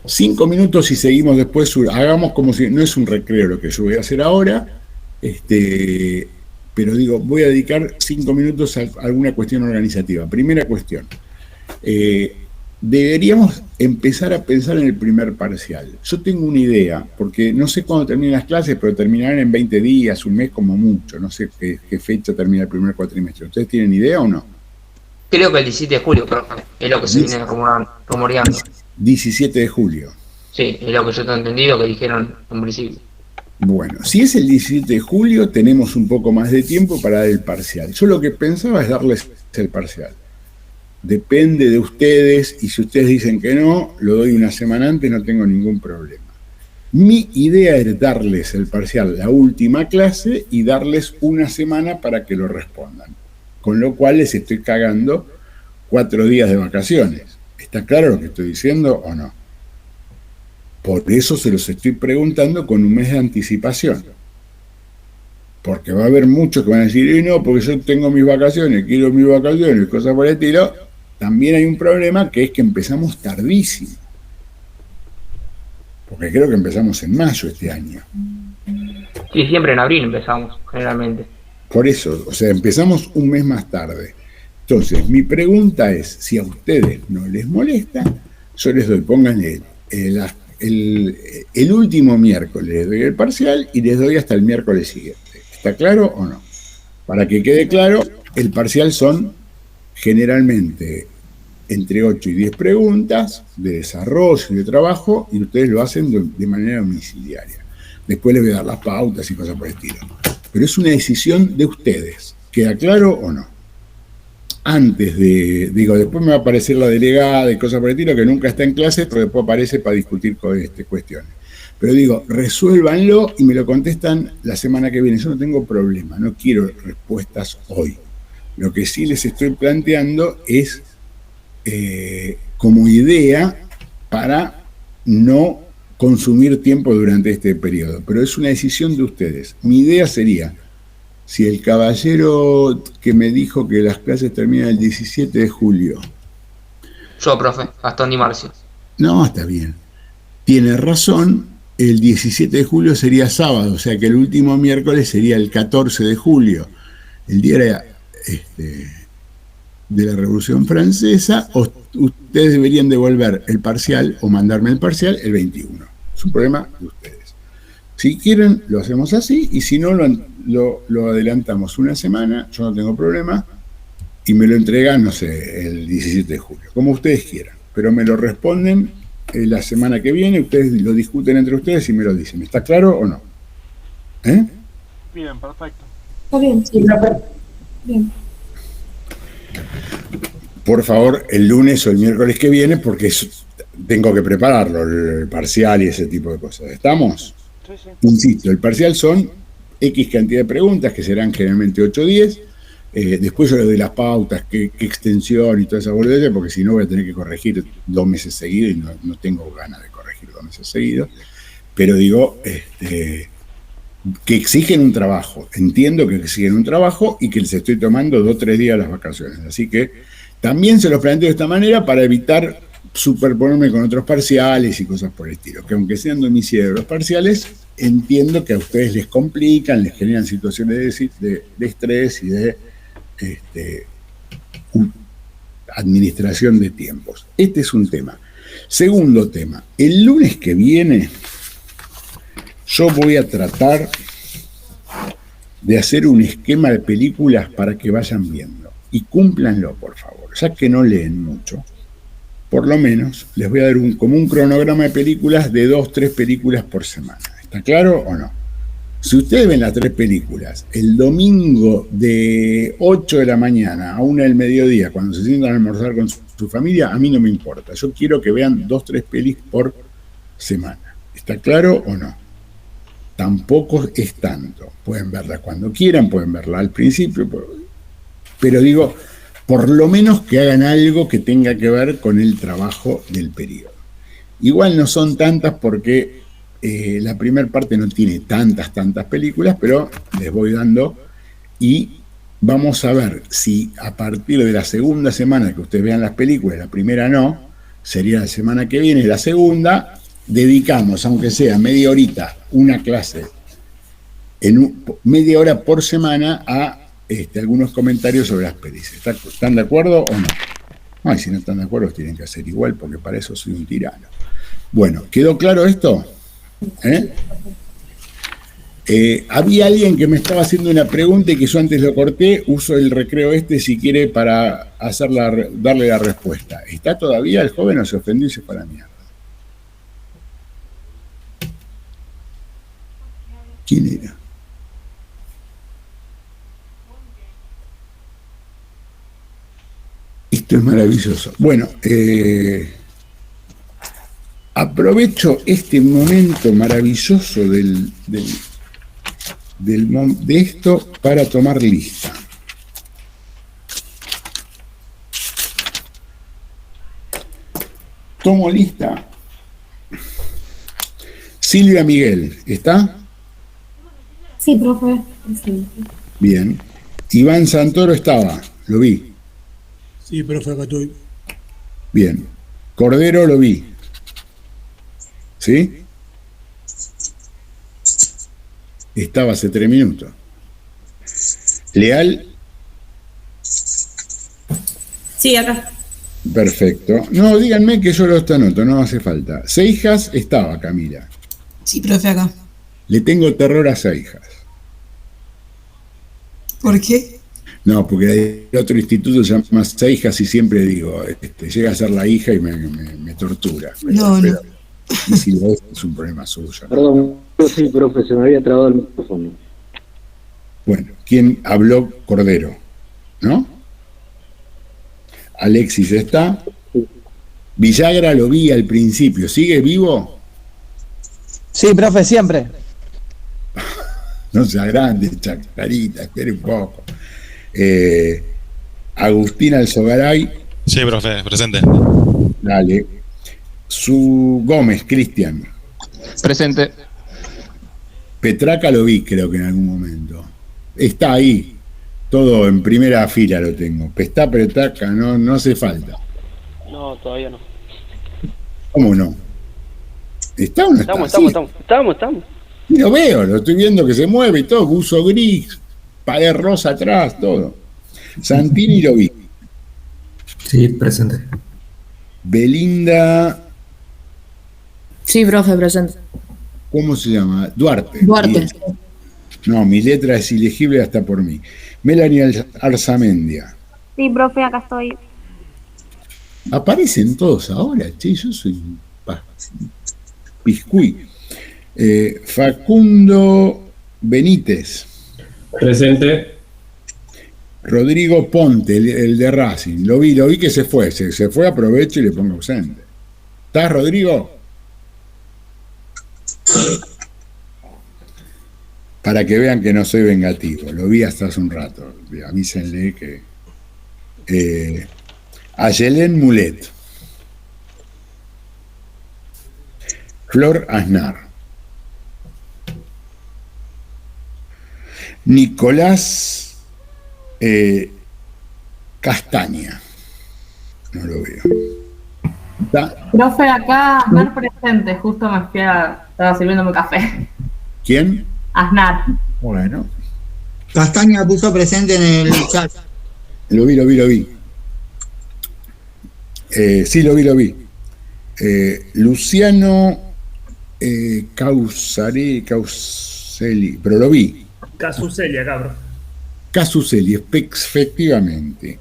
5 minutos y seguimos después, hagamos como si no es un recreo lo que yo voy a hacer ahora, pero digo, voy a dedicar 5 minutos a alguna cuestión organizativa. Primera cuestión, deberíamos empezar a pensar en el primer parcial. Yo tengo una idea, porque no sé cuándo terminan las clases, pero terminarán en 20 días, un mes como mucho, no sé qué fecha termina el primer cuatrimestre. ¿Ustedes tienen idea o no? Creo que el 17 de julio, pero es lo que se viene rumoreando. 17 de julio. Sí, es lo que yo tengo entendido que dijeron en principio. Bueno, si es el 17 de julio, tenemos un poco más de tiempo para dar el parcial. Yo lo que pensaba es darles el parcial. Depende de ustedes, y si ustedes dicen que no, lo doy una semana antes, no tengo ningún problema. Mi idea es darles el parcial, la última clase, y darles una semana para que lo respondan. Con lo cual les estoy cagando 4 días de vacaciones. ¿Está claro lo que estoy diciendo o no? Por eso se los estoy preguntando con un mes de anticipación. Porque va a haber muchos que van a decir, no, porque yo tengo mis vacaciones, quiero mis vacaciones, cosas por el estilo. También hay un problema que es que empezamos tardísimo. Porque creo que empezamos en mayo este año. Sí, siempre en abril empezamos, generalmente. Por eso, o sea, empezamos un mes más tarde. Entonces, mi pregunta es, si a ustedes no les molesta, yo les doy, pónganle el último miércoles, les doy el parcial y les doy hasta el miércoles siguiente. ¿Está claro o no? Para que quede claro, el parcial son generalmente entre 8 y 10 preguntas de desarrollo y de trabajo, y ustedes lo hacen de manera domiciliaria. Después les voy a dar las pautas y cosas por el estilo. Pero es una decisión de ustedes. ¿Queda claro o no? antes de, digo, después me va a aparecer la delegada y cosas por el estilo, que nunca está en clase, pero después aparece para discutir cuestiones. Pero digo, resuélvanlo y me lo contestan la semana que viene. Yo no tengo problema, no quiero respuestas hoy. Lo que sí les estoy planteando es como idea para no consumir tiempo durante este periodo, pero es una decisión de ustedes. Mi idea sería, si el caballero que me dijo que las clases terminan el 17 de julio... Yo, profe, Gastón Di Marcio. No, está bien. Tiene razón, el 17 de julio sería sábado, o sea que el último miércoles sería el 14 de julio. El día era, de la Revolución Francesa, ustedes deberían devolver el parcial o mandarme el parcial el 21. Es un problema de ustedes. Si quieren, lo hacemos así, y si no, lo adelantamos una semana, yo no tengo problema, y me lo entregan, no sé, el 17 de julio, como ustedes quieran. Pero me lo responden la semana que viene, ustedes lo discuten entre ustedes y me lo dicen. ¿Está claro o no? Bien, perfecto. Está bien. Sí, bien. Por favor, el lunes o el miércoles que viene, porque tengo que prepararlo, el parcial y ese tipo de cosas. ¿Estamos? Sí, sí. Insisto, el parcial son X cantidad de preguntas, que serán generalmente 8 o 10. Después yo le doy las pautas, qué extensión y toda esa boludez, porque si no voy a tener que corregir 2 meses seguidos y no tengo ganas de corregir 2 meses seguidos. Pero digo, que exigen un trabajo. Entiendo que exigen un trabajo y que les estoy tomando 2 o 3 días las vacaciones. Así que también se los planteo de esta manera para evitar superponerme con otros parciales y cosas por el estilo. Que aunque sean domiciliarios los parciales, entiendo que a ustedes les complican, les generan situaciones de estrés y de administración de tiempos. Este es un tema. Segundo tema, el lunes que viene yo voy a tratar de hacer un esquema de películas para que vayan viendo y cúmplanlo, por favor, ya que no leen mucho. Por lo menos les voy a dar como un cronograma de películas de 2 o 3 películas por semana. ¿Está claro o no? Si ustedes ven las 3 películas el domingo de 8 de la mañana a 1 del mediodía, cuando se sientan a almorzar con su familia, a mí no me importa. Yo quiero que vean 2 o 3 pelis por semana. ¿Está claro o no? Tampoco es tanto. Pueden verla cuando quieran, pueden verla al principio, pero digo, por lo menos que hagan algo que tenga que ver con el trabajo del periodo. Igual no son tantas porque la primera parte no tiene tantas películas, pero les voy dando y vamos a ver si a partir de la segunda semana que ustedes vean las películas, la primera no, sería la semana que viene, la segunda, dedicamos, aunque sea media horita, una clase, media hora por semana a algunos comentarios sobre las pelis. ¿Están de acuerdo o no? Ay, si no están de acuerdo, tienen que hacer igual, porque para eso soy un tirano. Bueno, ¿quedó claro esto? Había alguien que me estaba haciendo una pregunta y que yo antes lo corté. Uso el recreo si quiere para darle la respuesta. ¿Está todavía el joven o se ofendió y se fue a la mierda? ¿Quién era? Esto es maravilloso. Bueno, aprovecho este momento maravilloso de esto para tomar lista. Tomo lista. Silvia Miguel, ¿está? Sí, profe. Sí. Bien. Iván Santoro estaba, lo vi. Sí, profe, acá estoy. Bien. Cordero lo vi. ¿Sí? Estaba hace 3 minutos. Leal. Sí, acá. Perfecto. No, díganme que yo lo anoto, no hace falta. Seijas estaba, Camila. Sí, profe, acá. Le tengo terror a Seijas. ¿Por qué? No, porque hay otro instituto se llama Seijas y siempre digo, llega a ser la hija y me tortura. No. Y si lo es un problema suyo. Perdón, sí, profe, se me había trabado el micrófono. Bueno, ¿quién habló? Cordero, ¿no? Alexis está. Villagra lo vi al principio. ¿Sigue vivo? Sí, profe, siempre. No sea grande, Chacarita, espere un poco. Agustín Alzogaray. Sí, profe, presente. Dale. Su Gómez, Cristian. Presente. Petraca lo vi, creo que en algún momento. Está ahí. Todo en primera fila lo tengo. Está Petraca, no hace falta. No, todavía no. ¿Cómo no? ¿Está o no está? Estamos. Y lo veo, lo estoy viendo que se mueve y todo, buzo gris, pared rosa atrás, todo. Santini lo vi. Sí, presente. Belinda. Sí, profe, presente. ¿Cómo se llama? Duarte. Duarte. No, mi letra es ilegible hasta por mí. Melanie Arzamendia. Sí, profe, acá estoy. Aparecen todos ahora, che, yo soy un piscuí. Facundo Benítez. Presente. Rodrigo Ponte, el de Racing. Lo vi que se fue, aprovecho y le pongo ausente. ¿Estás, Rodrigo? Para que vean que no soy vengativo. Lo vi hasta hace un rato. Avísenle que... Ayelén Mulet. Flor Aznar. Nicolás Castaña. No lo veo. ¿Está? Profe, acá Aznar presente, justo estaba sirviéndome café. ¿Quién? Aznar. Bueno. Castaña puso presente en el chat. Lo vi. Sí, lo vi. Luciano Causelli, pero lo vi. Casuselli acá, bro. Casuselli, efectivamente.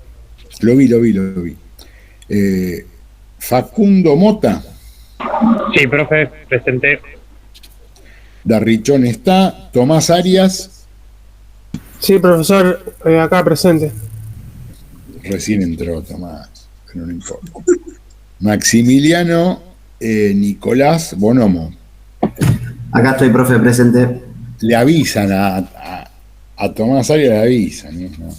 Lo vi. Facundo Mota. Sí, profe, presente. Darrichón está. Tomás Arias. Sí, profesor, acá presente. Recién entró Tomás, pero no importa. Maximiliano Nicolás Bonomo. Acá estoy, profe, presente. Le avisan a Tomás Arias, le avisan, ¿no?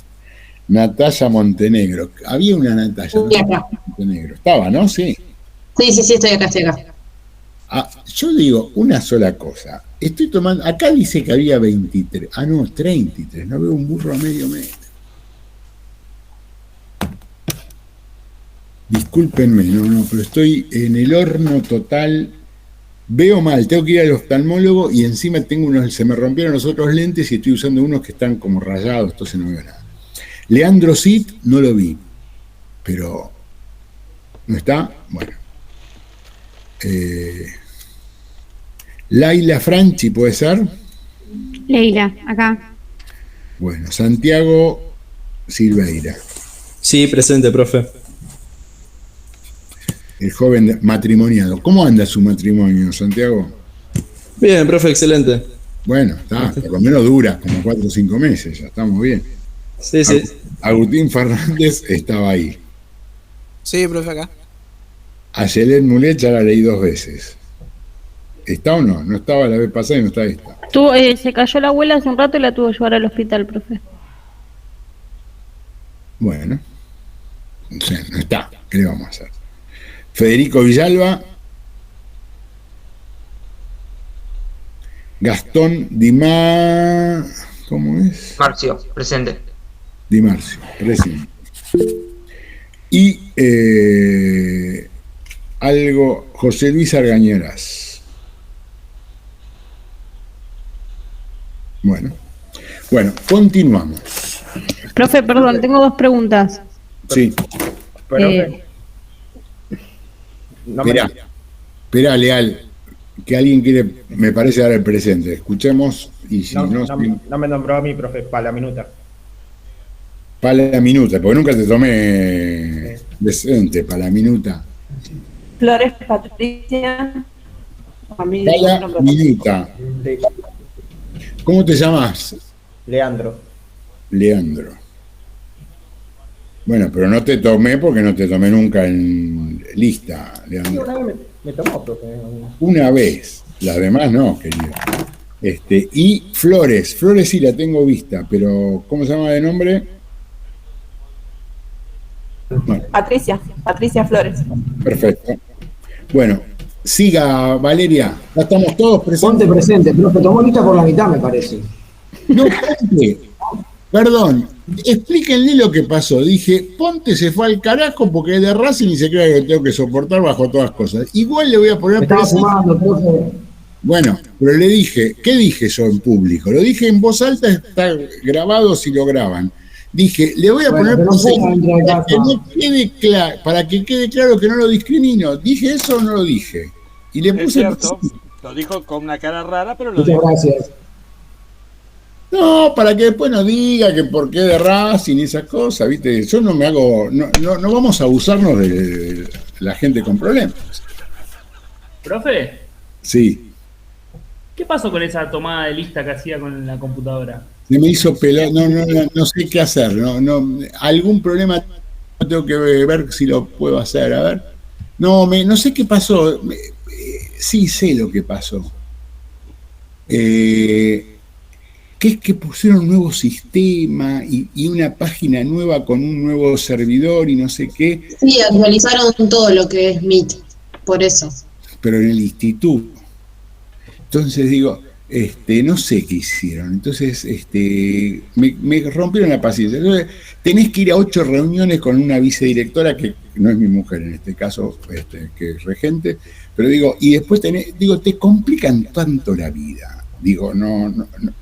Natalia Montenegro. Había una Natalia Montenegro. Estaba, ¿no? Sí. Sí, estoy acá. Yo digo una sola cosa. Estoy tomando. Acá dice que había 23. Ah, no, 33. No veo un burro a medio metro. Discúlpenme, no, pero estoy en el horno total. Veo mal, tengo que ir al oftalmólogo y encima se me rompieron los otros lentes y estoy usando unos que están como rayados, entonces no veo nada. Leandro Cid no lo vi, pero ¿no está? Bueno. Laila Franchi, ¿puede ser? Leila, acá. Bueno, Santiago Silveira. Sí, presente, profe. El joven matrimoniado. ¿Cómo anda su matrimonio, Santiago? Bien, profe, excelente. Bueno, está, por lo menos dura como 4 o 5 meses, ya estamos bien. Sí. Agustín Fernández estaba ahí. Sí, profe, acá. Ayelén Mulet ya la leí 2 veces. ¿Está o no? No estaba la vez pasada y no está esta. Se cayó la abuela hace un rato y la tuvo que llevar al hospital, profe. Bueno. O sea, no está. ¿Qué le vamos a hacer? Federico Villalba. Gastón ¿cómo es? Marcio, presente. Di Marcio, presente. Y José Luis Argañeras. Bueno, continuamos. Profe, perdón, tengo 2 preguntas. Sí. Esperá, Leal, que alguien quiere, me parece, dar el presente. Escuchemos y si no me nombró a mí, profe, para la minuta, porque nunca te tomé decente para la minuta. Flores Patricia. Minuta. ¿Cómo te llamas? Leandro. Bueno, pero no te tomé porque no te tomé nunca en lista, Sí, Leandro. una vez me tomó, profe. Una vez, las demás no, querido. Y Flores sí la tengo vista, pero ¿cómo se llama de nombre? Bueno, Patricia Flores. perfecto. Bueno, siga Valeria, ya estamos todos presentes. Ponte presente, profe. Tomó lista por la mitad, me parece. No, Ponte, perdón, explíquenle lo que pasó. Dije, Ponte se fue al carajo porque es de Racing y se cree que tengo que soportar bajo todas cosas. Igual le voy a poner Me estaba presente. fumando, profe. Bueno, pero le dije, ¿qué dije yo en público? Lo dije en voz alta, está grabado si lo graban. Dije, le voy a Bueno, poner pero no presente ponga dentro de para que, casa. no quede para que quede claro que no lo discrimino. ¿Dije eso o no lo dije? Y le Es puse cierto, lo dijo con una cara rara, pero lo Muchas dijo. gracias. No, para que después no diga que por qué de Racing y esas cosas, ¿viste? Yo no me hago, no vamos a abusarnos de la gente con problemas. Profe, Sí, ¿qué pasó con esa tomada de lista que hacía con la computadora? se me hizo pelar, no sé qué hacer, algún problema tengo que ver si lo puedo hacer, a ver. No sé qué pasó, sí sé lo que pasó. Que es que pusieron un nuevo sistema y una página nueva con un nuevo servidor y no sé qué, Sí, actualizaron todo lo que es Meet, por eso. pero en el instituto. Entonces digo, no sé qué hicieron. Entonces, me rompieron la paciencia. Entonces, tenés que ir a 8 reuniones con una vicedirectora que no es mi mujer en este caso, que es regente, pero digo, y después te complican tanto la vida. Digo,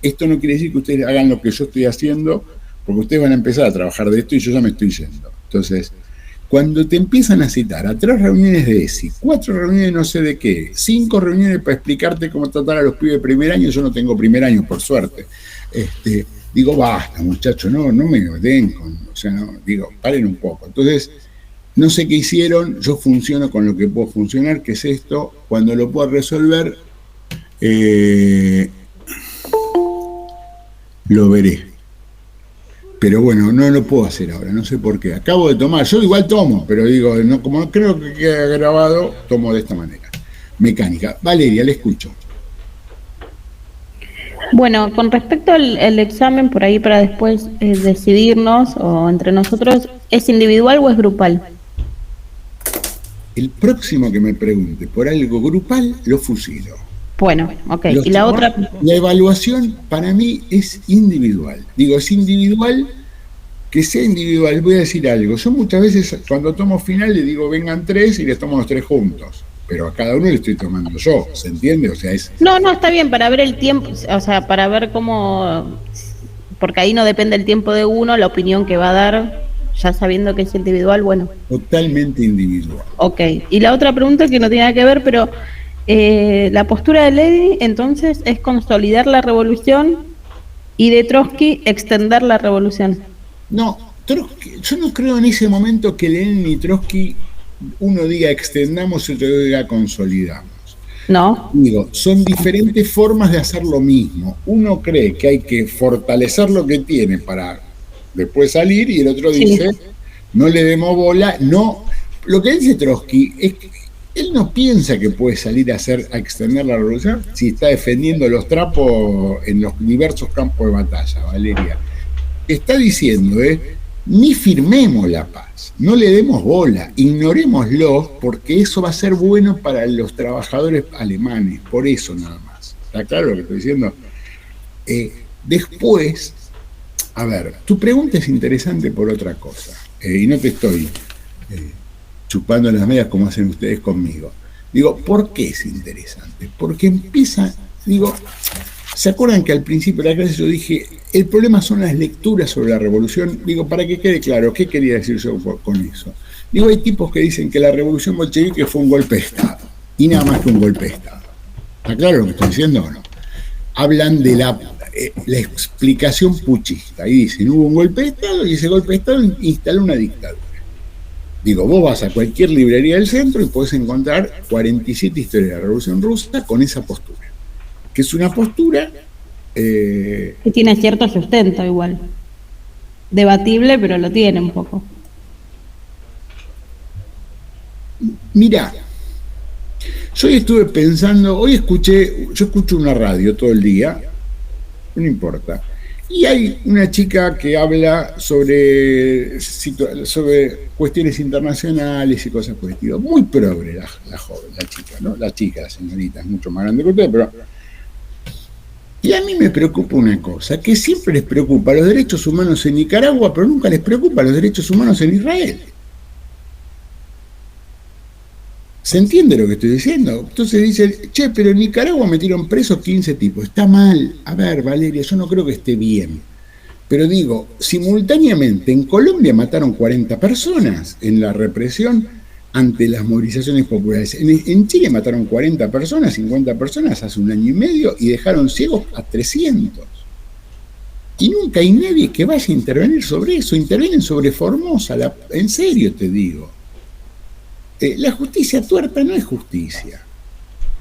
esto no quiere decir que ustedes hagan lo que yo estoy haciendo, porque ustedes van a empezar a trabajar de esto y yo ya me estoy yendo. Entonces, cuando te empiezan a citar a 3 reuniones de ESI, 4 reuniones no sé de qué, 5 reuniones para explicarte cómo tratar a los pibes de primer año, yo no tengo primer año, por suerte. Digo, basta, muchachos, no me den paren un poco. Entonces, no sé qué hicieron, yo funciono con lo que puedo funcionar, que es esto, cuando lo puedo resolver, lo veré. Pero bueno, no lo puedo hacer ahora, no sé por qué. Acabo de tomar, yo igual tomo, pero digo, como no creo que quede grabado, tomo de esta manera. Mecánica. Valeria, le escucho. Bueno, con respecto al examen, por ahí para después decidirnos, o entre nosotros, ¿es individual o es grupal? El próximo que me pregunte por algo grupal, lo fusilo. Bueno, ok. Y la otra... La evaluación para mí es individual. Digo, es individual, que sea individual. Voy a decir algo. Yo muchas veces cuando tomo final le digo vengan 3 y les tomo los 3 juntos. Pero a cada uno le estoy tomando yo, ¿se entiende? O sea, es... No, está bien, para ver el tiempo, o sea, para ver cómo... Porque ahí no depende el tiempo de uno, la opinión que va a dar, ya sabiendo que es individual, bueno. Totalmente individual. Ok. Y la otra pregunta que no tiene nada que ver, pero... la postura de Lenin entonces es consolidar la revolución y de Trotsky extender la revolución. No, Trotsky, yo no creo en ese momento que Lenin y Trotsky uno diga extendamos y otro diga consolidamos. No. Digo, son diferentes formas de hacer lo mismo. Uno cree que hay que fortalecer lo que tiene para después salir y el otro dice, no le demos bola, no. Lo que dice Trotsky es que él no piensa que puede salir a extender la revolución si está defendiendo los trapos en los diversos campos de batalla, Valeria. Está diciendo, ni firmemos la paz, no le demos bola, ignorémoslo, porque eso va a ser bueno para los trabajadores alemanes, por eso nada más. ¿Está claro lo que estoy diciendo? Después, a ver, tu pregunta es interesante por otra cosa, y no te estoy... chupando las medias como hacen ustedes conmigo. Digo, ¿por qué es interesante? Porque empieza, ¿se acuerdan que al principio de la clase yo dije, el problema son las lecturas sobre la revolución? Digo, para que quede claro, ¿qué quería decir yo con eso? Digo, hay tipos que dicen que la revolución bolchevique fue un golpe de Estado, y nada más que un golpe de Estado. ¿Está claro lo que estoy diciendo o no? Hablan de la explicación puchista, y dicen, hubo un golpe de Estado, y ese golpe de Estado instaló una dictadura. Digo, vos vas a cualquier librería del centro y podés encontrar 47 historias de la Revolución Rusa con esa postura. Que es una postura... que tiene cierto sustento igual. Debatible, pero lo tiene un poco. Mirá, yo hoy estuve pensando, yo escucho una radio todo el día, no importa, y hay una chica que habla sobre cuestiones internacionales y cosas por el estilo, muy progre la joven, la chica, ¿no? La señorita, es mucho más grande que usted, pero... Y a mí me preocupa una cosa, que siempre les preocupa los derechos humanos en Nicaragua, pero nunca les preocupa los derechos humanos en Israel. ¿Se entiende lo que estoy diciendo? Entonces dicen, che, pero en Nicaragua metieron presos 15 tipos. Está mal. A ver, Valeria, yo no creo que esté bien. Pero digo, simultáneamente en Colombia mataron 40 personas en la represión ante las movilizaciones populares. En Chile mataron 40 personas, 50 personas hace 1 año y medio y dejaron ciegos a 300. Y nunca hay nadie que vaya a intervenir sobre eso. Intervienen sobre Formosa, en serio te digo. La justicia tuerta no es justicia.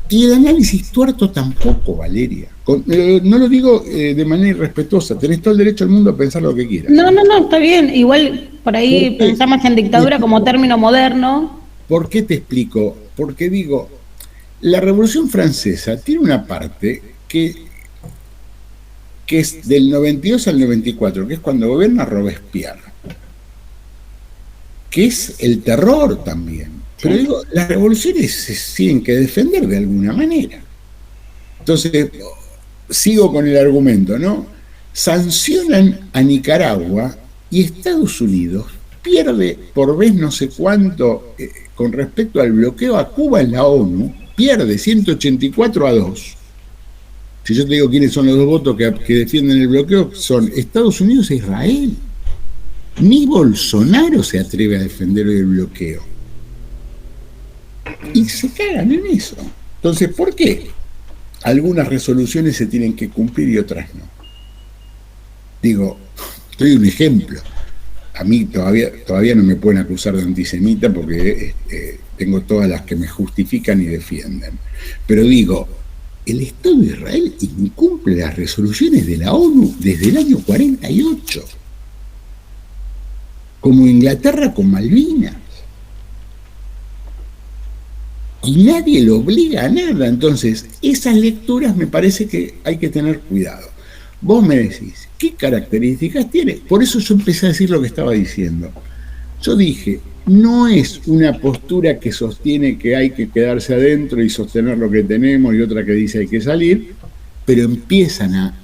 Y el análisis tuerto tampoco, Valeria. No lo digo de manera irrespetuosa. Tenés todo el derecho del mundo a pensar lo que quieras. No, está bien. Igual por ahí pensamos en dictadura como término moderno. ¿Por qué te explico? Porque digo, la Revolución Francesa tiene una parte que es del 92 al 94, que es cuando gobierna Robespierre, que es el terror también. Pero digo, las revoluciones se tienen que defender de alguna manera. Entonces, sigo con el argumento, ¿no? Sancionan a Nicaragua y Estados Unidos pierde por vez no sé cuánto con respecto al bloqueo a Cuba en la ONU, pierde 184-2. Si yo te digo quiénes son los dos votos que defienden el bloqueo, son Estados Unidos e Israel. Ni Bolsonaro se atreve a defender el bloqueo. Y se cagan en eso. Entonces, ¿por qué algunas resoluciones se tienen que cumplir y otras no? Digo, doy un ejemplo. A mí todavía no me pueden acusar de antisemita porque tengo todas las que me justifican y defienden. Pero digo, el Estado de Israel incumple las resoluciones de la ONU desde el año 48, como Inglaterra con Malvinas. Y nadie lo obliga a nada. Entonces, esas lecturas me parece que hay que tener cuidado. Vos me decís, ¿qué características tiene? Por eso yo empecé a decir lo que estaba diciendo. Yo dije, no es una postura que sostiene que hay que quedarse adentro y sostener lo que tenemos y otra que dice hay que salir, pero empiezan a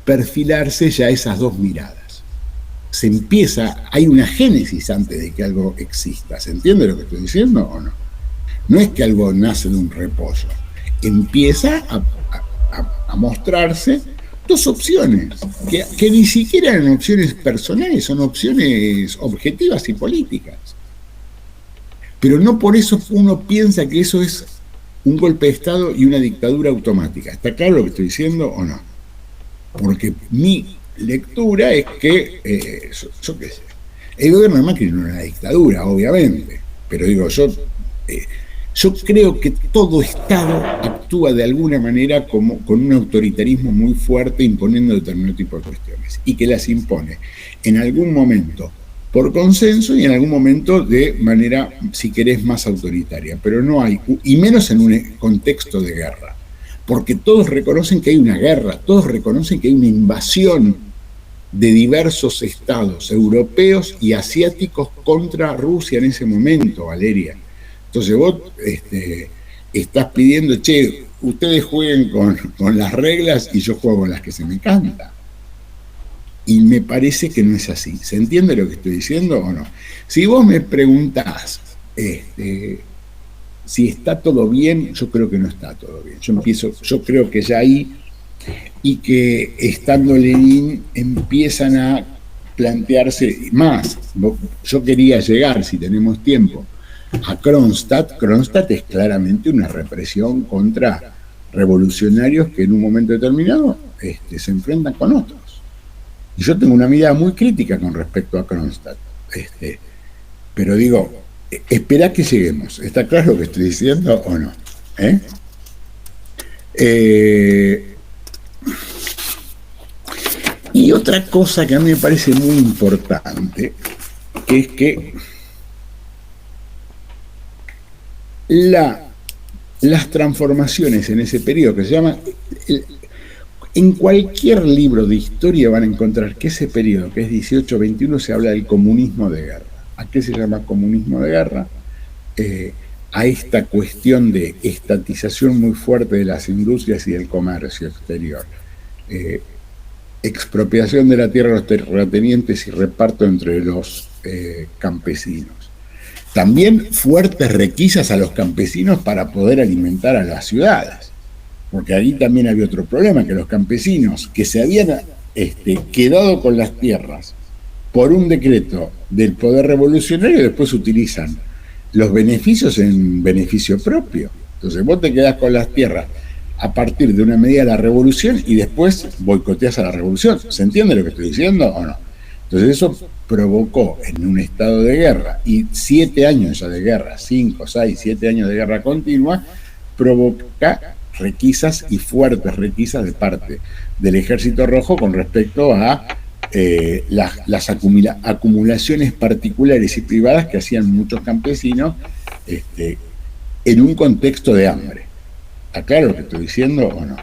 perfilarse ya esas dos miradas. Hay una génesis antes de que algo exista. ¿Se entiende lo que estoy diciendo o no? No es que algo nace de un reposo. Empieza a mostrarse dos opciones, que ni siquiera eran opciones personales, son opciones objetivas y políticas. Pero no por eso uno piensa que eso es un golpe de Estado y una dictadura automática. ¿Está claro lo que estoy diciendo o no? Porque mi lectura es que, yo qué sé, el gobierno de Macri no era una dictadura, obviamente, pero digo, yo creo que todo Estado actúa de alguna manera con un autoritarismo muy fuerte, imponiendo determinado tipo de cuestiones, y que las impone en algún momento por consenso y en algún momento de manera, si querés, más autoritaria, pero no hay, y menos en un contexto de guerra, porque todos reconocen que hay una guerra, todos reconocen que hay una invasión de diversos estados europeos y asiáticos contra Rusia en ese momento, Valeria. Entonces vos estás pidiendo, che, ustedes jueguen con las reglas y yo juego con las que se me canta. Y me parece que no es así. ¿Se entiende lo que estoy diciendo o no? Si vos me preguntás si está todo bien, yo creo que no está todo bien. Yo creo que ya ahí, y que estando Lenin empiezan a plantearse más. Yo quería llegar, si tenemos tiempo, a Kronstadt. Kronstadt es claramente una represión contra revolucionarios que en un momento determinado se enfrentan con otros. Y yo tengo una mirada muy crítica con respecto a Kronstadt. Pero digo, espera que lleguemos. ¿Está claro lo que estoy diciendo o no? Y otra cosa que a mí me parece muy importante, que es que las transformaciones en ese periodo que se llama... En cualquier libro de historia van a encontrar que ese periodo, que es 18-21, se habla del comunismo de guerra. ¿A qué se llama comunismo de guerra? A esta cuestión de estatización muy fuerte de las industrias y del comercio exterior. Expropiación de la tierra a los terratenientes y reparto entre los campesinos. También fuertes requisas a los campesinos para poder alimentar a las ciudades. Porque ahí también había otro problema, que los campesinos que se habían quedado con las tierras por un decreto del poder revolucionario después utilizan los beneficios en beneficio propio. Entonces vos te quedás con las tierras a partir de una medida de la revolución y después boicoteás a la revolución. ¿Se entiende lo que estoy diciendo o no? Entonces eso provocó en un estado de guerra y 7 años ya de guerra, 5, 6, 7 años de guerra continua, provoca requisas y fuertes requisas de parte del Ejército Rojo con respecto a las acumulaciones particulares y privadas que hacían muchos campesinos en un contexto de hambre. ¿Está claro lo que estoy diciendo o no?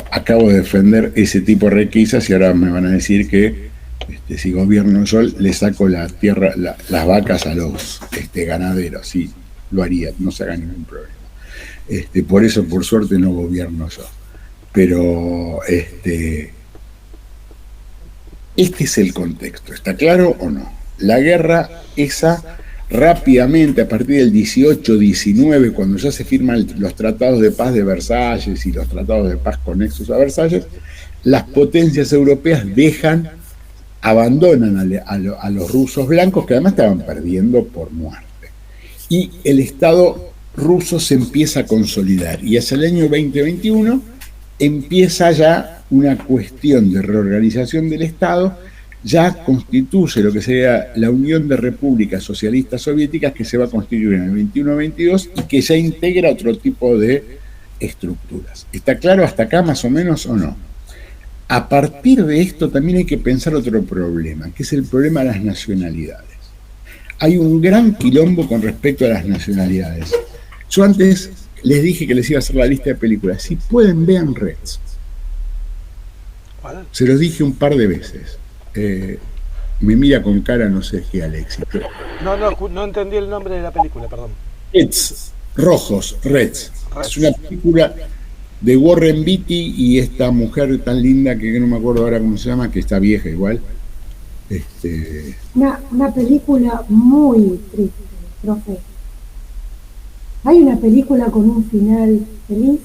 Acabo de defender ese tipo de requisas y ahora me van a decir que si gobierno yo le saco la tierra, las vacas a los ganaderos. Sí, lo haría, no se haga ningún problema. Por eso, por suerte, no gobierno yo. Pero este es el contexto, ¿está claro o no? La guerra esa, rápidamente, a partir del 18-19, cuando ya se firman los tratados de paz de Versalles y los tratados de paz conexos a Versalles, las potencias europeas abandonan a los rusos blancos, que además estaban perdiendo por muerte. Y el Estado ruso se empieza a consolidar y hacia el año 2021 empieza ya una cuestión de reorganización del Estado, ya constituye lo que sería la Unión de Repúblicas Socialistas Soviéticas, que se va a constituir en el 21-22 y que ya integra otro tipo de estructuras. ¿Está claro hasta acá más o menos o no? A partir de esto también hay que pensar otro problema, que es el problema de las nacionalidades. Hay un gran quilombo con respecto a las nacionalidades. Yo antes les dije que les iba a hacer la lista de películas. Si pueden, vean Reds. Se los dije un par de veces. Me mira con cara, no sé qué, Alexis. Pero... No entendí el nombre de la película, perdón. Reds, rojos, Reds. Es una película de Warren Beatty y esta mujer tan linda que no me acuerdo ahora cómo se llama, que está vieja igual. Una película muy triste, profe. ¿Hay una película con un final feliz?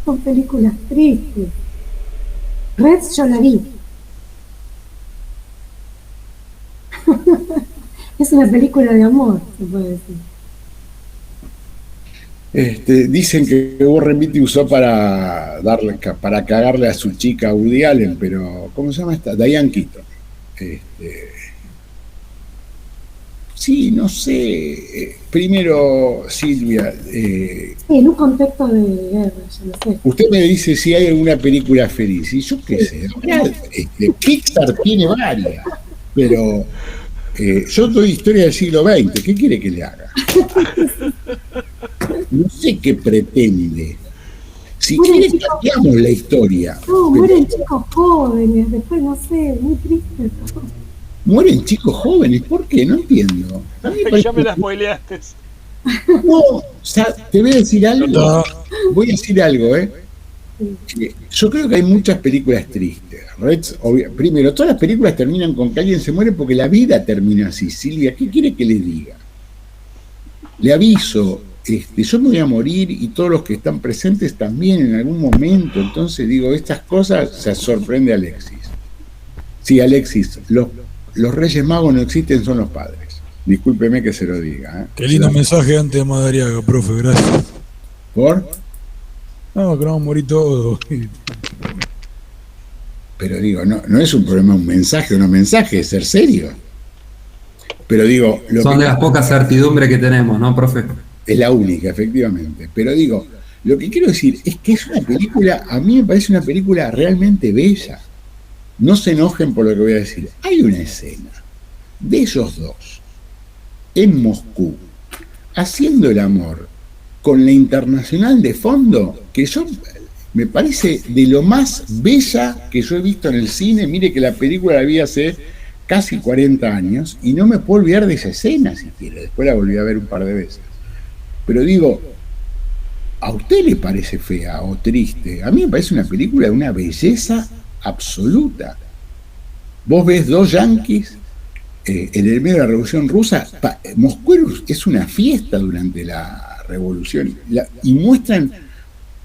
Son películas tristes. Reds yo la vi. Es una película de amor, se puede decir. Dicen que Warren Beatty usó para cagarle a su chica Woody Allen, pero ¿cómo se llama esta? Diane Keaton. Sí, no sé. Primero, Silvia. Sí, en un contexto de guerra, yo lo sé. Usted me dice si hay alguna película feliz, y yo qué sé. Pixar tiene varias, pero yo doy historia del siglo XX. ¿Qué quiere que le haga? No sé qué pretende. Si quiere, cambiamos la historia. No, mueren chicos jóvenes, después no sé, muy triste. ¿Mueren chicos jóvenes? ¿Por qué? No entiendo. Ya me la spoileaste. No, o sea, te voy a decir algo. Voy a decir algo, Yo creo que hay muchas películas tristes. Primero, todas las películas terminan con que alguien se muere porque la vida termina así. Silvia, ¿qué quiere que le diga? Le aviso, yo me voy a morir y todos los que están presentes también en algún momento. Entonces digo, estas cosas se sorprende Alexis. Sí, Alexis, los Reyes Magos no existen, son los padres. Discúlpeme que se lo diga. Qué lindo mensaje antes de Madariaga, profe, gracias. ¿Por? No, que no vamos a morir todos. Pero digo, no es un problema un mensaje o no mensaje, es ser serio. Pero digo... Son de las pocas certidumbres que tenemos, ¿no, profe? Es la única, efectivamente. Pero digo, lo que quiero decir es que es una película, a mí me parece una película realmente bella. No se enojen por lo que voy a decir. Hay una escena de ellos dos en Moscú, haciendo el amor con la Internacional de fondo, que yo me parece de lo más bella que yo he visto en el cine. Mire que la película la vi hace casi 40 años y no me puedo olvidar de esa escena siquiera. Después la volví a ver un par de veces. Pero digo, ¿a usted le parece fea o triste? A mí me parece una película de una belleza absoluta. Vos ves dos yanquis en el medio de la Revolución Rusa. Moscú es una fiesta durante la Revolución y muestran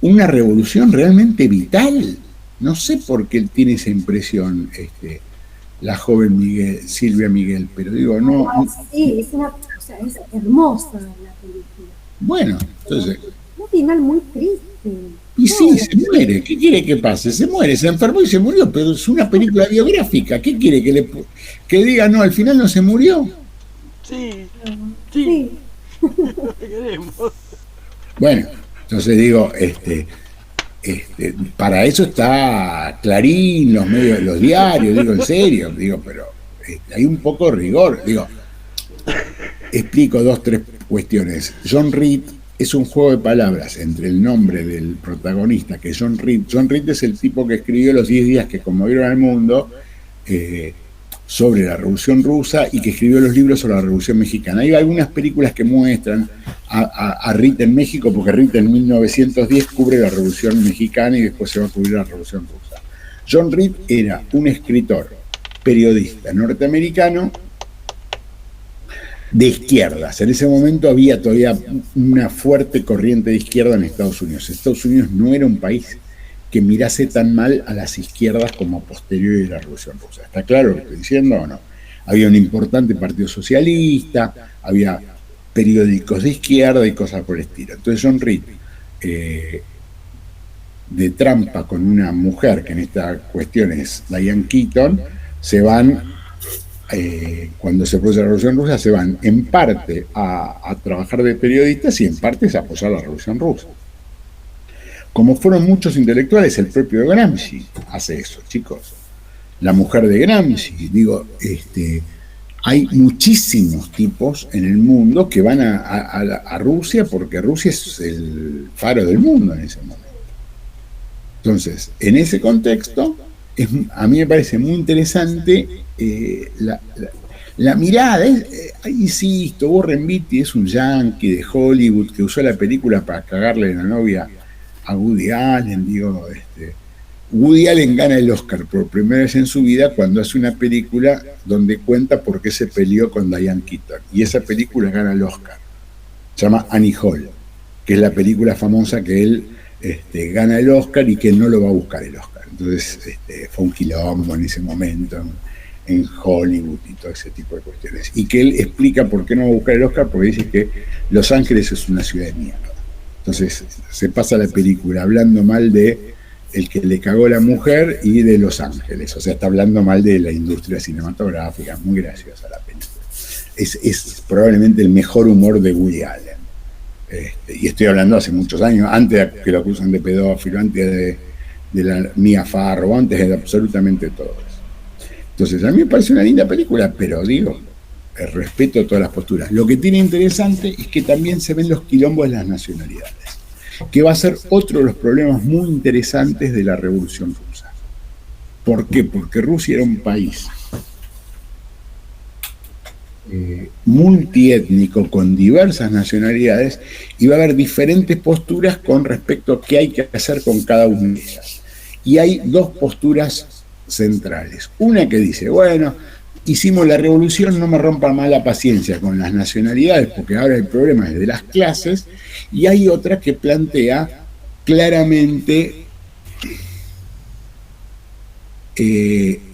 una revolución realmente vital. No sé por qué tiene esa impresión la joven Silvia Miguel, pero digo, no. Sí, es hermosa la película. Bueno, entonces. Un final muy triste. Y sí, se muere. ¿Qué quiere que pase? Se muere, se enfermó y se murió, pero es una película biográfica. ¿Qué quiere que diga? No, al final no se murió. Sí. Queremos. Bueno, entonces digo, para eso está Clarín, los medios, los diarios, digo, en serio, digo, pero hay un poco de rigor, digo, explico 2, 3 cuestiones. John Reed es un juego de palabras entre el nombre del protagonista, que es John Reed. John Reed es el tipo que escribió Los 10 días que conmovieron al mundo, sobre la Revolución Rusa, y que escribió los libros sobre la Revolución Mexicana. Hay algunas películas que muestran a Reed en México, porque Reed en 1910 cubre la Revolución Mexicana y después se va a cubrir la Revolución Rusa. John Reed era un escritor, periodista norteamericano de izquierdas. En ese momento había todavía una fuerte corriente de izquierda en Estados Unidos. Estados Unidos no era un país que mirase tan mal a las izquierdas como posterior a la Revolución Rusa. ¿Está claro lo que estoy diciendo o no? Había un importante partido socialista, había periódicos de izquierda y cosas por el estilo. Entonces John Reed, de trampa con una mujer, que en esta cuestión es Diane Keaton, se van, cuando se produce la Revolución Rusa, se van en parte a trabajar de periodistas y en parte a apoyar la Revolución Rusa. Como fueron muchos intelectuales, el propio Gramsci hace eso, chicos. La mujer de Gramsci, digo, hay muchísimos tipos en el mundo que van a Rusia, porque Rusia es el faro del mundo en ese momento. Entonces, en ese contexto, a mí me parece muy interesante la mirada. Insisto, Warren Beatty es un yankee de Hollywood que usó la película para cagarle la novia a Woody Allen. Digo, Woody Allen gana el Oscar por primera vez en su vida cuando hace una película donde cuenta por qué se peleó con Diane Keaton, y esa película gana el Oscar. Se llama Annie Hall, que es la película famosa que él gana el Oscar y que no lo va a buscar el Oscar. Entonces fue un quilombo en ese momento en Hollywood y todo ese tipo de cuestiones, y que él explica por qué no va a buscar el Oscar, porque dice que Los Ángeles es una ciudad de mierda. Entonces se pasa la película hablando mal de el que le cagó la mujer y de Los Ángeles. O sea, está hablando mal de la industria cinematográfica. Muy graciosa la película. Es probablemente el mejor humor de Woody Allen. Y estoy hablando hace muchos años, antes de que lo acusan de pedófilo, antes de la Mia Farrow, antes de absolutamente todo eso. Entonces, a mí me parece una linda película, pero digo, respeto todas las posturas. Lo que tiene interesante es que también se ven los quilombos de las nacionalidades, que va a ser otro de los problemas muy interesantes de la Revolución Rusa. ¿Por qué? Porque Rusia era un país multiétnico con diversas nacionalidades, y va a haber diferentes posturas con respecto a qué hay que hacer con cada una de ellas. Y hay dos posturas centrales. Una que dice, bueno, hicimos la revolución, no me rompan más la paciencia con las nacionalidades, porque ahora el problema es de las clases. Y hay otra que plantea claramente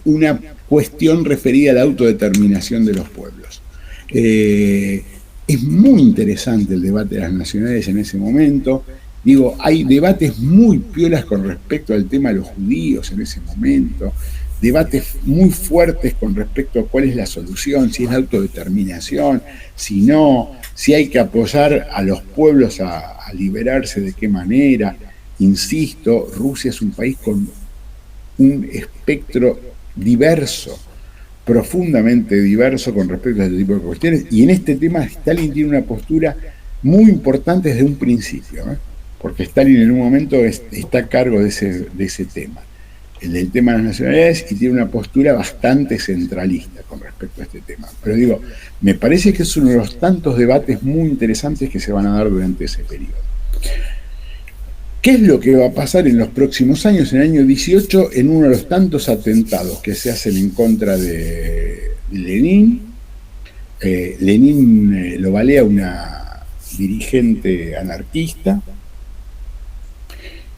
una cuestión referida a la autodeterminación de los pueblos. Es muy interesante el debate de las nacionalidades en ese momento. Digo, hay debates muy piolas con respecto al tema de los judíos en ese momento, debates muy fuertes con respecto a cuál es la solución, si es la autodeterminación, si no, si hay que apoyar a los pueblos a liberarse, de qué manera. Insisto, Rusia es un país con un espectro diverso, profundamente diverso con respecto a este tipo de cuestiones, y en este tema Stalin tiene una postura muy importante desde un principio, ¿eh? Porque Stalin en un momento está a cargo de ese tema, el del tema de las nacionalidades, y tiene una postura bastante centralista con respecto a este tema. Pero digo, me parece que es uno de los tantos debates muy interesantes que se van a dar durante ese periodo. ¿Qué es lo que va a pasar en los próximos años? En el año 18, en uno de los tantos atentados que se hacen en contra de Lenin, Lenin lo balea una dirigente anarquista,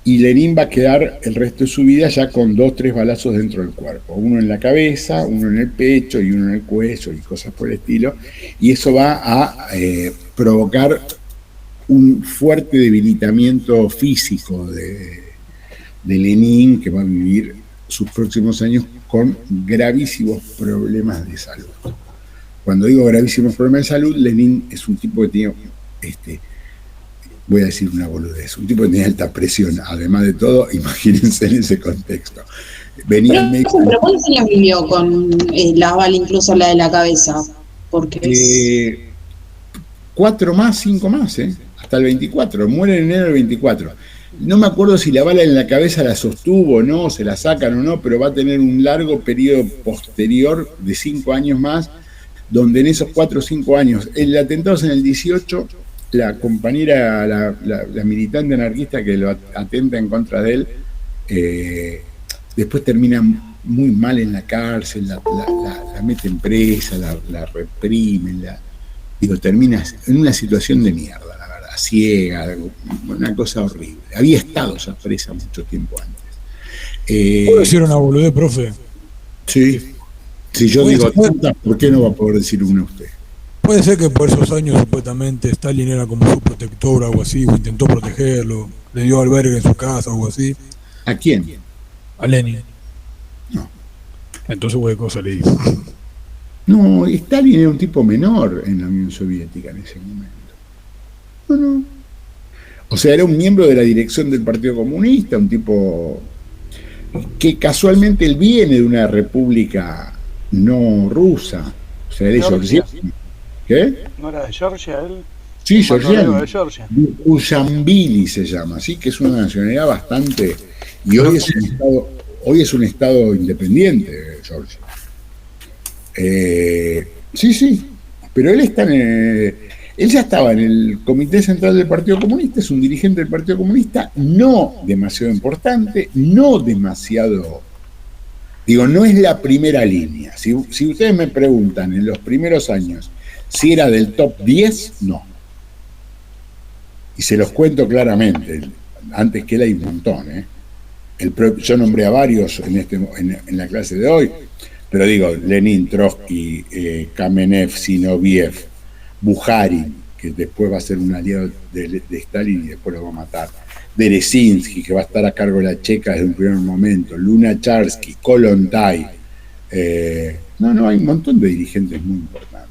y Lenin va a quedar el resto de su vida ya con 2 o 3 balazos dentro del cuerpo, uno en la cabeza, uno en el pecho y uno en el cuello y cosas por el estilo, y eso va a provocar un fuerte debilitamiento físico de Lenin, que va a vivir sus próximos años con gravísimos problemas de salud. Cuando digo gravísimos problemas de salud, Lenin es un tipo que tiene, voy a decir una boludez, un tipo que tenía alta presión, además de todo, imagínense en ese contexto. Venía al médico. ¿Pero cuántos años vivió con la bala, incluso la de la cabeza? Porque 4 más, 5 más, hasta el 24, muere en enero del 24. No me acuerdo si la bala en la cabeza la sostuvo o no, se la sacan o no, pero va a tener un largo periodo posterior de 5 años más, donde en esos 4 o 5 años, el atentado es en el 18, la compañera, la militante anarquista que lo atenta en contra de él, después termina muy mal en la cárcel, la meten presa, la reprimen, termina en una situación de mierda, la verdad, ciega, una cosa horrible. Había estado ya presa mucho tiempo antes. ¿Puedo decir una boludez, profe? Sí. Si yo digo tantas, ¿por qué no va a poder decir una usted? Puede ser que por esos años supuestamente Stalin era como su protector o algo así, o intentó protegerlo, le dio albergue en su casa o algo así. ¿A quién? A Lenin. No. Entonces, ¿qué cosa le dijo? No, Stalin era un tipo menor en la Unión Soviética en ese momento. No. O sea, era un miembro de la dirección del Partido Comunista, un tipo que casualmente él viene de una república no rusa. O sea, él es georgiano. ¿Qué? ¿No era de Georgia él? Sí, georgiano. De Georgia. Ujambili se llama, así que es una nacionalidad bastante. Y hoy es un estado independiente, Georgia. Sí, pero él está él ya estaba en el Comité Central del Partido Comunista, es un dirigente del Partido Comunista, no demasiado importante, no demasiado, no es la primera línea. Si ustedes me preguntan en los primeros años si era del top 10, no. Y se los cuento claramente, antes que él hay un montón, yo nombré a varios en la clase de hoy, pero digo, Lenin, Trotsky, Kamenev, Zinoviev, Bukharin, que después va a ser un aliado de Stalin y después lo va a matar, Berezinski, que va a estar a cargo de la Checa desde un primer momento, Lunacharsky, Kollontai, hay un montón de dirigentes muy importantes.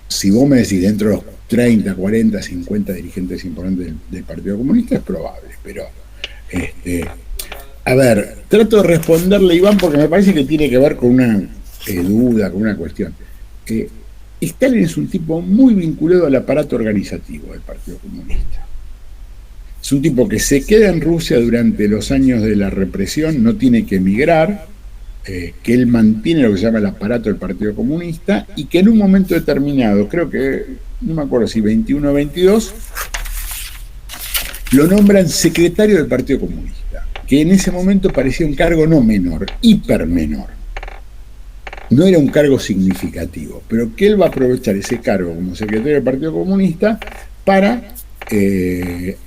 Si vos me decís dentro de los 30, 40, 50 dirigentes importantes del Partido Comunista, es probable, pero a ver, trato de responderle, Iván, porque me parece que tiene que ver con una duda, con una cuestión. Stalin es un tipo muy vinculado al aparato organizativo del Partido Comunista. Es un tipo que se queda en Rusia durante los años de la represión, no tiene que emigrar, que él mantiene lo que se llama el aparato del Partido Comunista, y que en un momento determinado, creo que, no me acuerdo si 21 o 22, lo nombran secretario del Partido Comunista, que en ese momento parecía un cargo no menor, hiper menor. No era un cargo significativo, pero que él va a aprovechar ese cargo como secretario del Partido Comunista para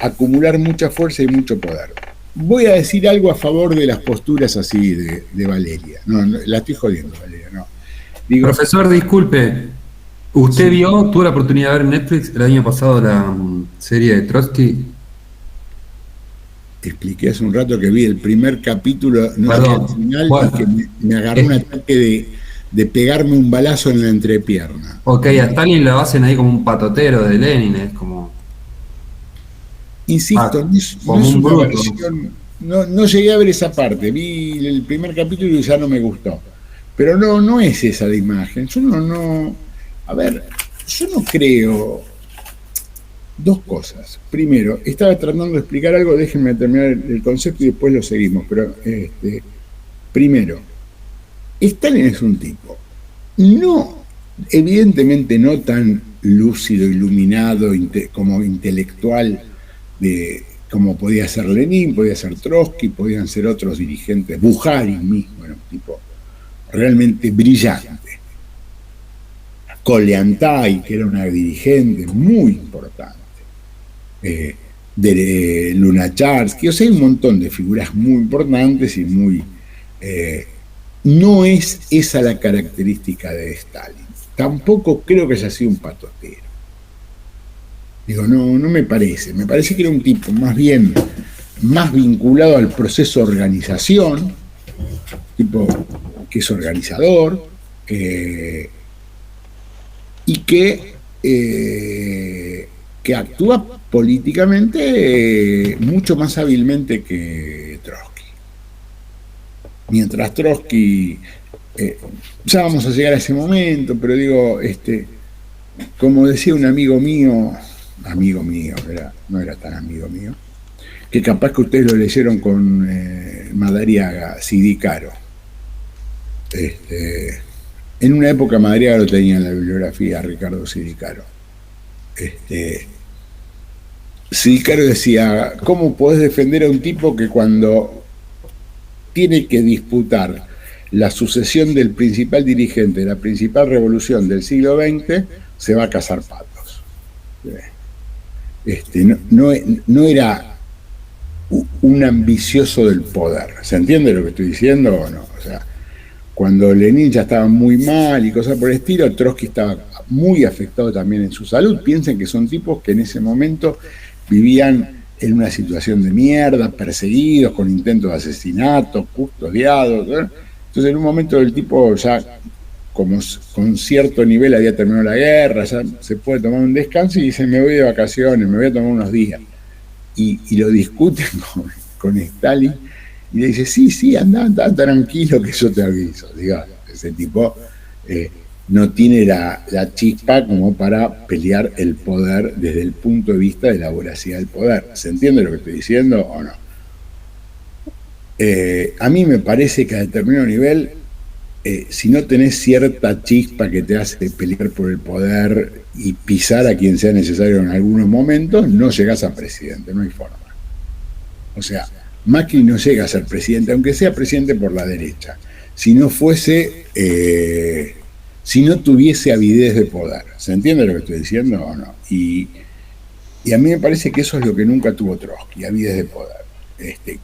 acumular mucha fuerza y mucho poder. Voy a decir algo a favor de las posturas así de Valeria. No, la estoy jodiendo, Valeria, no. Profesor, disculpe. ¿Usted tuvo la oportunidad de ver en Netflix el año pasado la serie de Trotsky? Expliqué hace un rato que vi el primer capítulo, al final, y que me agarró un ataque de pegarme un balazo en la entrepierna. Ok, a Stalin lo hacen ahí como un patotero de Lenin, es como... Insisto, no es no llegué a ver esa parte, vi el primer capítulo y ya no me gustó. Pero no es esa la imagen. Yo a ver, yo no creo. Dos cosas. Primero, estaba tratando de explicar algo, déjenme terminar el concepto y después lo seguimos. Pero, primero, Stalin es un tipo, evidentemente no tan lúcido, iluminado, como intelectual, como podía ser Lenin, podía ser Trotsky, podían ser otros dirigentes, Bukharin mismo, era un tipo realmente brillante. Kollontai, que era una dirigente muy importante. De Lunacharsky, o sea, hay un montón de figuras muy importantes y muy... no es esa la característica de Stalin. Tampoco creo que haya sido un patotero. Digo, no me parece. Me parece que era un tipo más bien más vinculado al proceso de organización, tipo que es organizador, y que actúa políticamente mucho más hábilmente que Trotsky. Mientras Trotsky, ya vamos a llegar a ese momento, pero digo, como decía un amigo mío, no era tan amigo mío, que capaz que ustedes lo leyeron con Madariaga, Sidicaro. En una época Madariaga lo tenía en la bibliografía, Ricardo Sidicaro. Sidicaro decía, ¿cómo podés defender a un tipo que cuando tiene que disputar la sucesión del principal dirigente de la principal revolución del siglo XX, se va a cazar patos? No era un ambicioso del poder. ¿Se entiende lo que estoy diciendo o no? O sea, cuando Lenin ya estaba muy mal y cosas por el estilo, Trotsky estaba muy afectado también en su salud. Piensen que son tipos que en ese momento vivían en una situación de mierda, perseguidos, con intentos de asesinato, custodiados, ¿verdad? Entonces en un momento el tipo ya como con cierto nivel había terminado la guerra, ya se puede tomar un descanso y dice, me voy de vacaciones, me voy a tomar unos días. Y lo discuten con Stalin y le dice, sí, anda tranquilo que yo te aviso. Diga, ese tipo no tiene la chispa como para pelear el poder desde el punto de vista de la voracidad del poder. ¿Se entiende lo que estoy diciendo o no? A mí me parece que a determinado nivel, si no tenés cierta chispa que te hace pelear por el poder y pisar a quien sea necesario en algunos momentos, no llegás a presidente, no hay forma. O sea, Macri no llega a ser presidente, aunque sea presidente por la derecha, si no tuviese avidez de poder. ¿Se entiende lo que estoy diciendo o no? Y a mí me parece que eso es lo que nunca tuvo Trotsky, avidez de poder.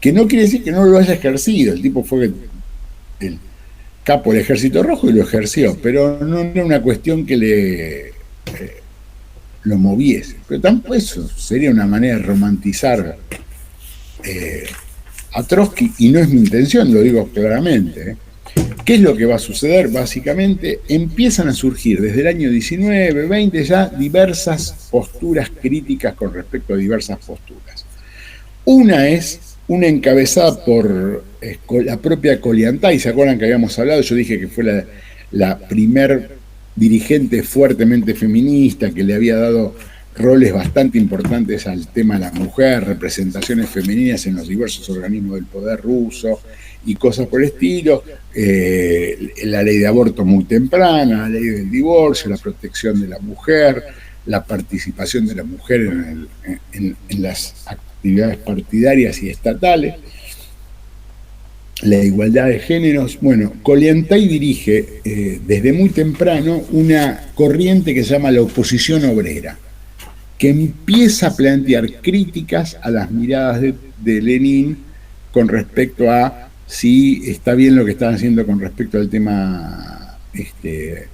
Que no quiere decir que no lo haya ejercido, el tipo fue el capo del Ejército Rojo y lo ejerció, pero no era una cuestión que lo moviese. Pero tampoco eso sería una manera de romantizar a Trotsky, y no es mi intención, lo digo claramente. ¿Qué es lo que va a suceder? Básicamente empiezan a surgir desde el año 19, 20 ya diversas posturas críticas con respecto a diversas posturas. Una es una encabezada por la propia Kollontai. ¿Se acuerdan que habíamos hablado? Yo dije que fue la primer dirigente fuertemente feminista, que le había dado roles bastante importantes al tema de la mujer, representaciones femeninas en los diversos organismos del poder ruso y cosas por el estilo, la ley de aborto muy temprana, la ley del divorcio, la protección de la mujer, la participación de la mujer en las actividades partidarias y estatales, la igualdad de géneros. Bueno, Kollontai dirige desde muy temprano una corriente que se llama la oposición obrera, que empieza a plantear críticas a las miradas de Lenin con respecto a si está bien lo que están haciendo con respecto al tema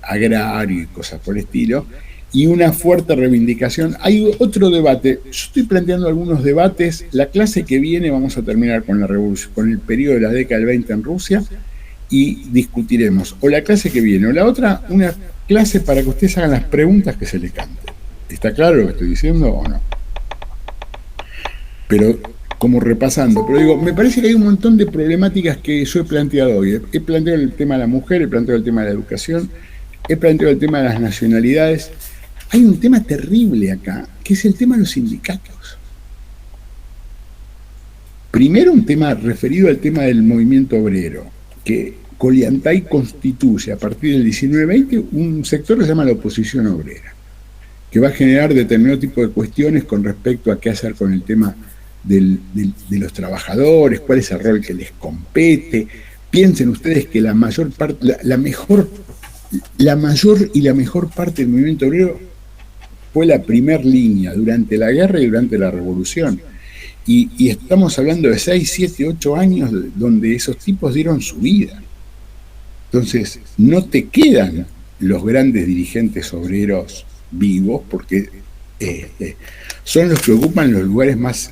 agrario y cosas por el estilo, y una fuerte reivindicación. Hay otro debate, yo estoy planteando algunos debates. La clase que viene vamos a terminar con la revolución, con el periodo de la década del 20 en Rusia, y discutiremos o la clase que viene o la otra, una clase para que ustedes hagan las preguntas que se les cante. ¿Está claro lo que estoy diciendo o no? Pero como repasando, pero digo, me parece que hay un montón de problemáticas que yo he planteado hoy. He planteado el tema de la mujer, he planteado el tema de la educación, he planteado el tema de las nacionalidades. Hay un tema terrible acá, que es el tema de los sindicatos. Primero, un tema referido al tema del movimiento obrero, que Kollantay constituye a partir del 19-20 un sector que se llama la oposición obrera, que va a generar determinado tipo de cuestiones con respecto a qué hacer con el tema de los trabajadores, cuál es el rol que les compete. Piensen ustedes que la mayor parte, la mayor y la mejor parte del movimiento obrero fue la primer línea durante la guerra y durante la revolución. Y estamos hablando de 6, 7, 8 años donde esos tipos dieron su vida. Entonces, no te quedan los grandes dirigentes obreros vivos, porque son los que ocupan los lugares más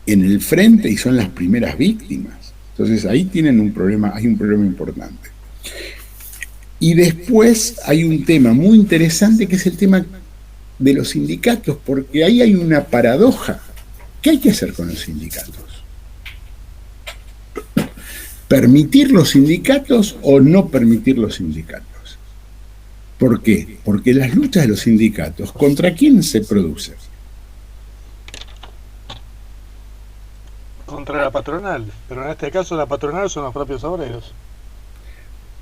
en el frente y son las primeras víctimas. Entonces, ahí tienen un problema, hay un problema importante. Y después hay un tema muy interesante que es el tema de los sindicatos, porque ahí hay una paradoja. ¿Qué hay que hacer con los sindicatos? ¿Permitir los sindicatos o no permitir los sindicatos? ¿Por qué? Porque las luchas de los sindicatos, ¿contra quién se producen? Contra la patronal, pero en este caso la patronal son los propios obreros.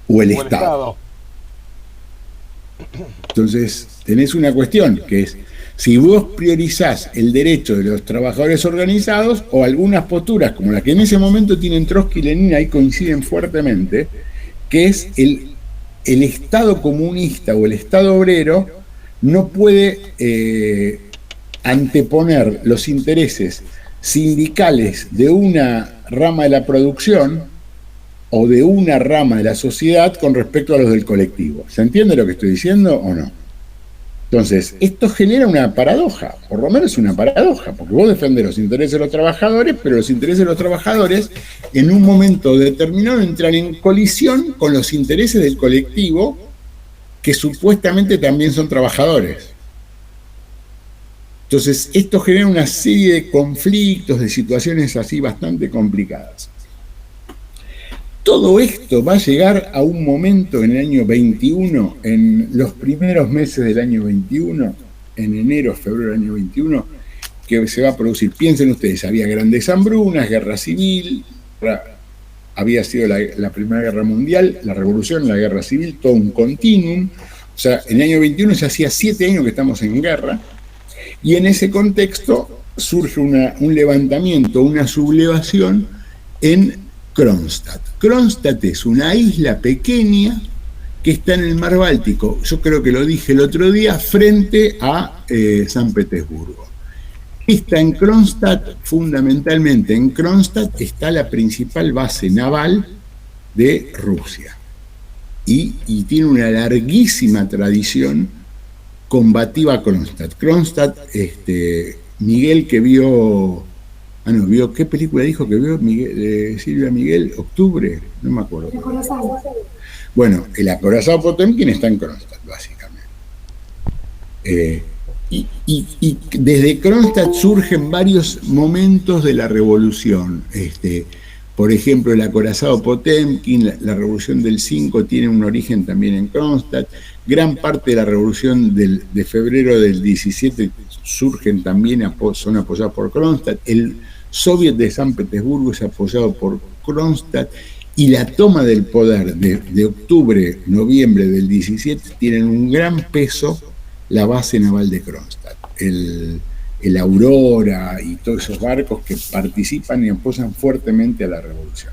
O el Estado. Entonces, tenés una cuestión que es, si vos priorizás el derecho de los trabajadores organizados o algunas posturas como las que en ese momento tienen Trotsky y Lenin, ahí coinciden fuertemente, que es el Estado comunista o el Estado obrero no puede anteponer los intereses sindicales de una rama de la producción o de una rama de la sociedad con respecto a los del colectivo. ¿Se entiende lo que estoy diciendo o no? Entonces, esto genera una paradoja, por lo menos una paradoja, porque vos defendés los intereses de los trabajadores, pero los intereses de los trabajadores en un momento determinado entran en colisión con los intereses del colectivo, que supuestamente también son trabajadores. Entonces, esto genera una serie de conflictos, de situaciones así bastante complicadas. Todo esto va a llegar a un momento en el año 21, en los primeros meses del año 21, en enero, febrero del año 21, que se va a producir. Piensen ustedes, había grandes hambrunas, guerra civil, había sido la Primera Guerra Mundial, la Revolución, la Guerra Civil, todo un continuum. O sea, en el año 21 ya hacía 7 años que estamos en guerra, y en ese contexto surge un levantamiento, una sublevación en Kronstadt. Kronstadt es una isla pequeña que está en el mar Báltico, yo creo que lo dije el otro día, frente a San Petersburgo. Está en Kronstadt, fundamentalmente en Kronstadt está la principal base naval de Rusia y tiene una larguísima tradición combativa Kronstadt. Kronstadt, Miguel que vio... vio, ¿qué película dijo que vio Silvia Miguel? ¿Octubre? No me acuerdo. El acorazado. Bueno, el acorazado Potemkin está en Kronstadt, básicamente. Y desde Kronstadt surgen varios momentos de la revolución. Por ejemplo, el acorazado Potemkin, la revolución del 5 tiene un origen también en Kronstadt. Gran parte de la revolución de febrero del 17 surgen también, son apoyados por Kronstadt. El Soviet de San Petersburgo es apoyado por Kronstadt. Y la toma del poder de octubre, noviembre del 17 tienen un gran peso la base naval de Kronstadt. El Aurora y todos esos barcos que participan y apoyan fuertemente a la revolución.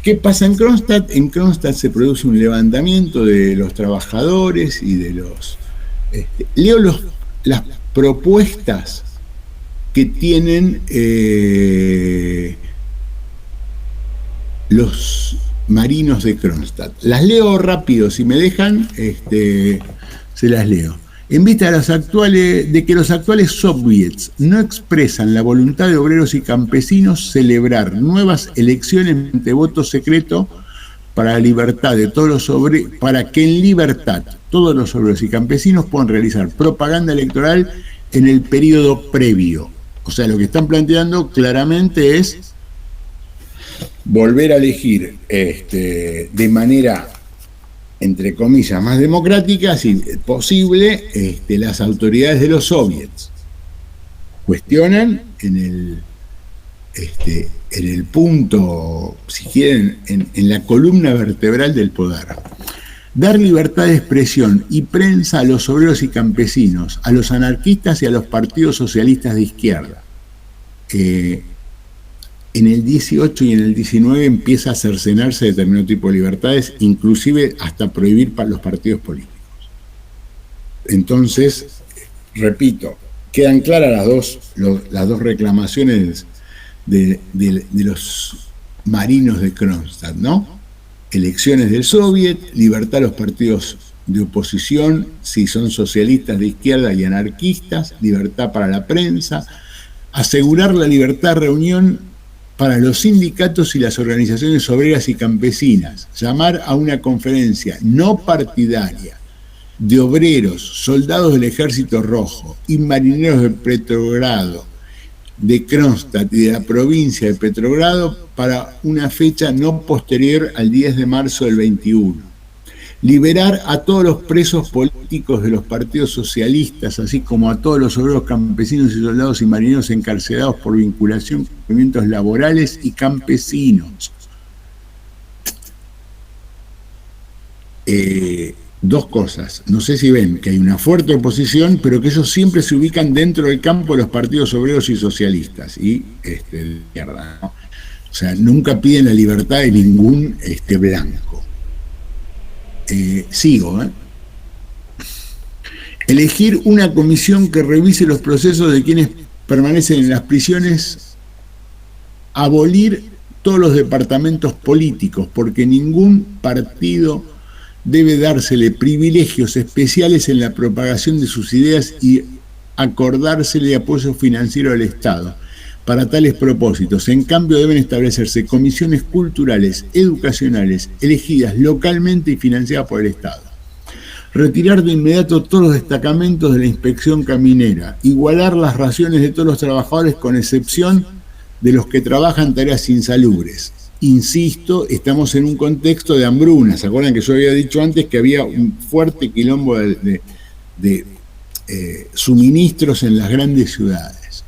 ¿Qué pasa en Kronstadt? En Kronstadt se produce un levantamiento de los trabajadores y de los... leo las propuestas que tienen los marinos de Kronstadt. Las leo rápido, si me dejan, se las leo. En vista de que los actuales soviets no expresan la voluntad de obreros y campesinos celebrar nuevas elecciones mediante voto secreto para la libertad de todos los obreros, para que en libertad todos los obreros y campesinos puedan realizar propaganda electoral en el periodo previo. O sea, lo que están planteando claramente es volver a elegir de manera, entre comillas, más democrática, si posible, las autoridades de los soviets. Cuestionan en el punto, si quieren, en la columna vertebral del poder. Dar libertad de expresión y prensa a los obreros y campesinos, a los anarquistas y a los partidos socialistas de izquierda. En el 18 y en el 19 empieza a cercenarse determinado tipo de libertades, inclusive hasta prohibir para los partidos políticos. Entonces, repito, quedan claras las dos reclamaciones de los marinos de Kronstadt, ¿no? Elecciones del Soviet, libertad a los partidos de oposición, si son socialistas de izquierda y anarquistas, libertad para la prensa, asegurar la libertad de reunión para los sindicatos y las organizaciones obreras y campesinas, llamar a una conferencia no partidaria de obreros, soldados del Ejército Rojo y marineros de Petrogrado, de Kronstadt y de la provincia de Petrogrado para una fecha no posterior al 10 de marzo del 21. Liberar a todos los presos políticos de los partidos socialistas, así como a todos los obreros campesinos y soldados y marineros encarcelados por vinculación con movimientos laborales y campesinos. Dos cosas. No sé si ven que hay una fuerte oposición, pero que ellos siempre se ubican dentro del campo de los partidos obreros y socialistas. Y mierda, ¿no? O sea, nunca piden la libertad de ningún blanco. Sigo. Elegir una comisión que revise los procesos de quienes permanecen en las prisiones. Abolir todos los departamentos políticos, porque ningún partido debe dársele privilegios especiales en la propagación de sus ideas y acordársele apoyo financiero al Estado para tales propósitos. En cambio, deben establecerse comisiones culturales, educacionales, elegidas localmente y financiadas por el Estado. Retirar de inmediato todos los destacamentos de la inspección caminera. Igualar las raciones de todos los trabajadores con excepción de los que trabajan tareas insalubres. Insisto, estamos en un contexto de hambruna. ¿Se acuerdan que yo había dicho antes que había un fuerte quilombo de suministros en las grandes ciudades?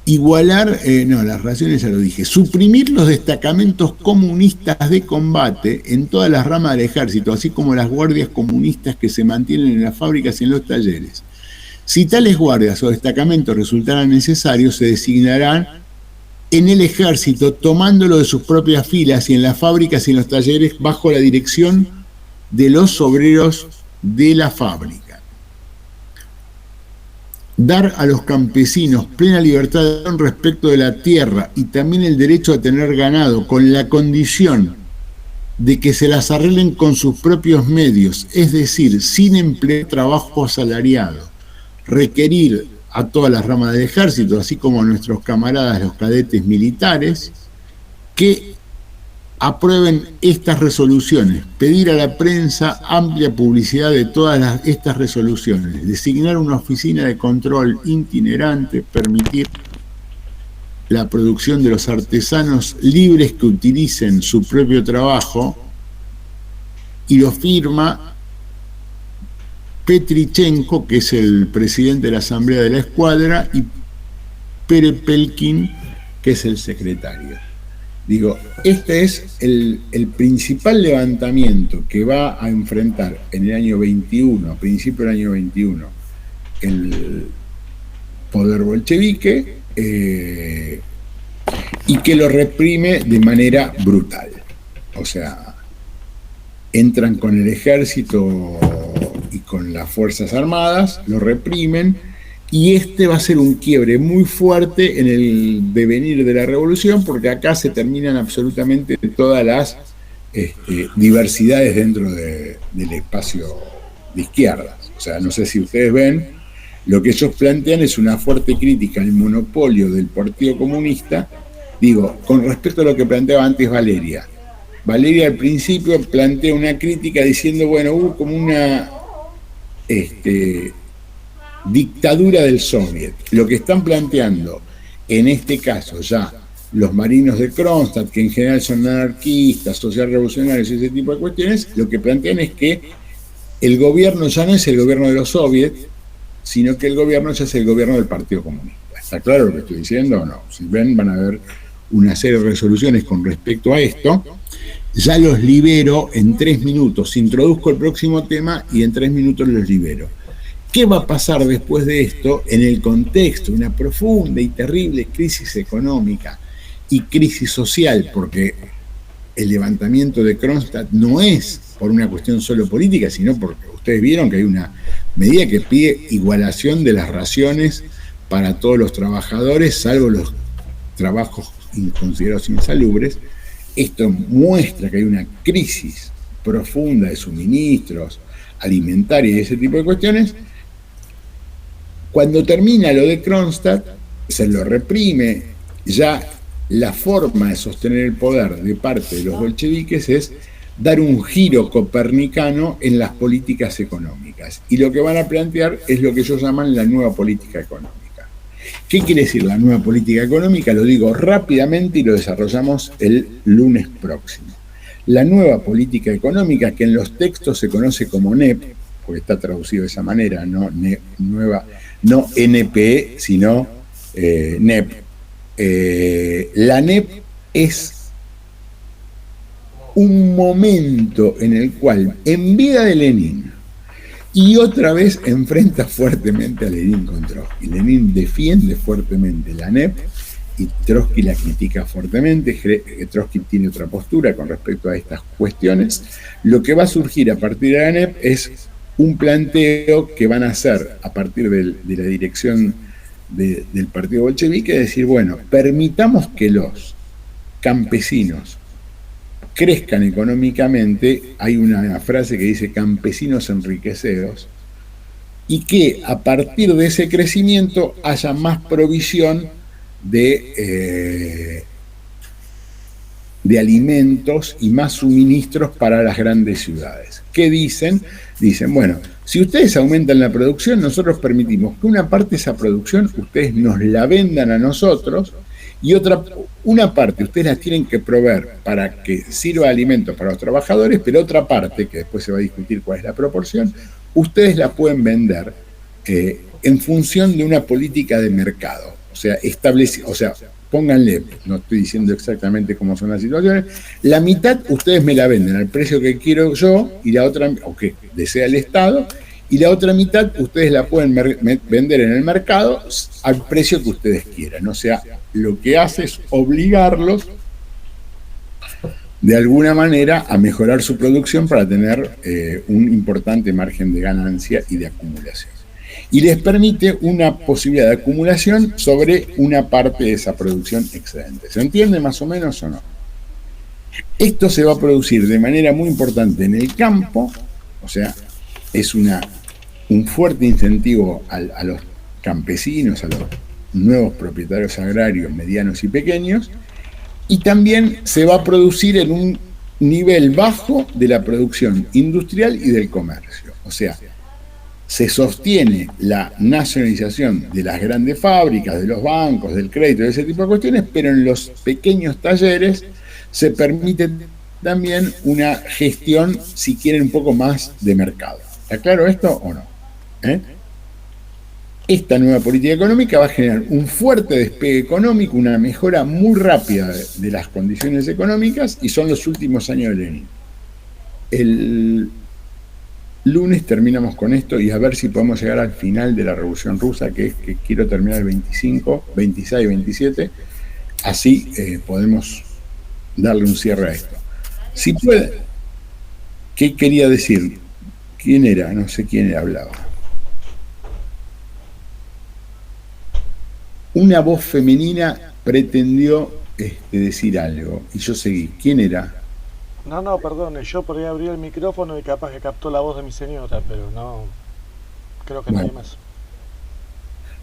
Igualar, las raciones ya lo dije. Suprimir los destacamentos comunistas de combate en todas las ramas del ejército, así como las guardias comunistas que se mantienen en las fábricas y en los talleres. Si tales guardias o destacamentos resultaran necesarios, se designarán en el ejército tomándolo de sus propias filas y en las fábricas y en los talleres bajo la dirección de los obreros de la fábrica. Dar a los campesinos plena libertad de acción respecto de la tierra y también el derecho a tener ganado, con la condición de que se las arreglen con sus propios medios, es decir, sin emplear trabajo asalariado. Requerir a todas las ramas del ejército, así como a nuestros camaradas los cadetes militares, que aprueben estas resoluciones. Pedir a la prensa amplia publicidad de todas estas resoluciones. Designar una oficina de control itinerante. Permitir la producción de los artesanos libres que utilicen su propio trabajo. Y lo firma Petrichenko, que es el presidente de la Asamblea de la Escuadra, y Perepelkin, que es el secretario. Digo, este es el principal levantamiento que va a enfrentar en el año 21, a principio del año 21, el poder bolchevique, y que lo reprime de manera brutal. O sea, entran con el ejército y con las Fuerzas Armadas, lo reprimen, y este va a ser un quiebre muy fuerte en el devenir de la revolución, porque acá se terminan absolutamente todas las diversidades dentro del espacio de izquierdas. O sea, no sé si ustedes ven, lo que ellos plantean es una fuerte crítica al monopolio del Partido Comunista, digo, con respecto a lo que planteaba antes Valeria. Valeria al principio plantea una crítica diciendo, bueno, hubo como una dictadura del Soviet. Lo que están planteando en este caso ya los marinos de Kronstadt, que en general son anarquistas, social revolucionarios y ese tipo de cuestiones, lo que plantean es que el gobierno ya no es el gobierno de los soviets, sino que el gobierno ya es el gobierno del Partido Comunista. ¿Está claro lo que estoy diciendo o no? Si ven, van a ver una serie de resoluciones con respecto a esto. Ya los libero en 3 minutos. Introduzco el próximo tema y en 3 minutos los libero. ¿Qué va a pasar después de esto en el contexto de una profunda y terrible crisis económica y crisis social? Porque el levantamiento de Kronstadt no es por una cuestión solo política, sino porque ustedes vieron que hay una medida que pide igualación de las raciones para todos los trabajadores, salvo los trabajos considerados insalubres. Esto muestra que hay una crisis profunda de suministros alimentarios y ese tipo de cuestiones. Cuando termina lo de Kronstadt, se lo reprime. Ya la forma de sostener el poder de parte de los bolcheviques es dar un giro copernicano en las políticas económicas. Y lo que van a plantear es lo que ellos llaman la nueva política económica. ¿Qué quiere decir la nueva política económica? Lo digo rápidamente y lo desarrollamos el lunes próximo. La nueva política económica, que en los textos se conoce como NEP, porque está traducido de esa manera, no NPE, sino NEP. La NEP es un momento en el cual, en vida de Lenin, y otra vez enfrenta fuertemente a Lenin con Trotsky. Lenin defiende fuertemente la NEP y Trotsky la critica fuertemente. Trotsky tiene otra postura con respecto a estas cuestiones. Lo que va a surgir a partir de la NEP es un planteo que van a hacer a partir de la dirección del partido bolchevique, es decir, bueno, permitamos que los campesinos crezcan económicamente. Hay una frase que dice campesinos enriquecidos, y que a partir de ese crecimiento haya más provisión de alimentos y más suministros para las grandes ciudades. ¿Qué dicen? Dicen, bueno, si ustedes aumentan la producción, nosotros permitimos que una parte de esa producción ustedes nos la vendan a nosotros, y una parte ustedes la tienen que proveer para que sirva de alimento para los trabajadores, pero otra parte, que después se va a discutir cuál es la proporción, ustedes la pueden vender en función de una política de mercado. O sea, pónganle, no estoy diciendo exactamente cómo son las situaciones, la mitad ustedes me la venden al precio que quiero yo, y la otra, o que desea el Estado, y la otra mitad ustedes la pueden vender en el mercado al precio que ustedes quieran. O sea, lo que hace es obligarlos de alguna manera a mejorar su producción para tener un importante margen de ganancia y de acumulación. Y les permite una posibilidad de acumulación sobre una parte de esa producción excedente. ¿Se entiende más o menos o no? Esto se va a producir de manera muy importante en el campo, o sea, es un fuerte incentivo a los campesinos, a los nuevos propietarios agrarios medianos y pequeños, y también se va a producir en un nivel bajo de la producción industrial y del comercio. O sea, se sostiene la nacionalización de las grandes fábricas, de los bancos, del crédito, de ese tipo de cuestiones, pero en los pequeños talleres se permite también una gestión, si quieren, un poco más de mercado. ¿Está claro esto o no? Esta nueva política económica va a generar un fuerte despegue económico, una mejora muy rápida de las condiciones económicas, y son los últimos años de Lenin. El lunes terminamos con esto y a ver si podemos llegar al final de la Revolución Rusa, que es que quiero terminar el 25, 26 y 27, así podemos darle un cierre a esto. Si puede, ¿qué quería decir? ¿Quién era? No sé quién hablaba. Una voz femenina pretendió decir algo y yo seguí. ¿Quién era? No, perdone, yo por ahí abrí el micrófono y capaz que captó la voz de mi señora, pero no, creo que nadie más.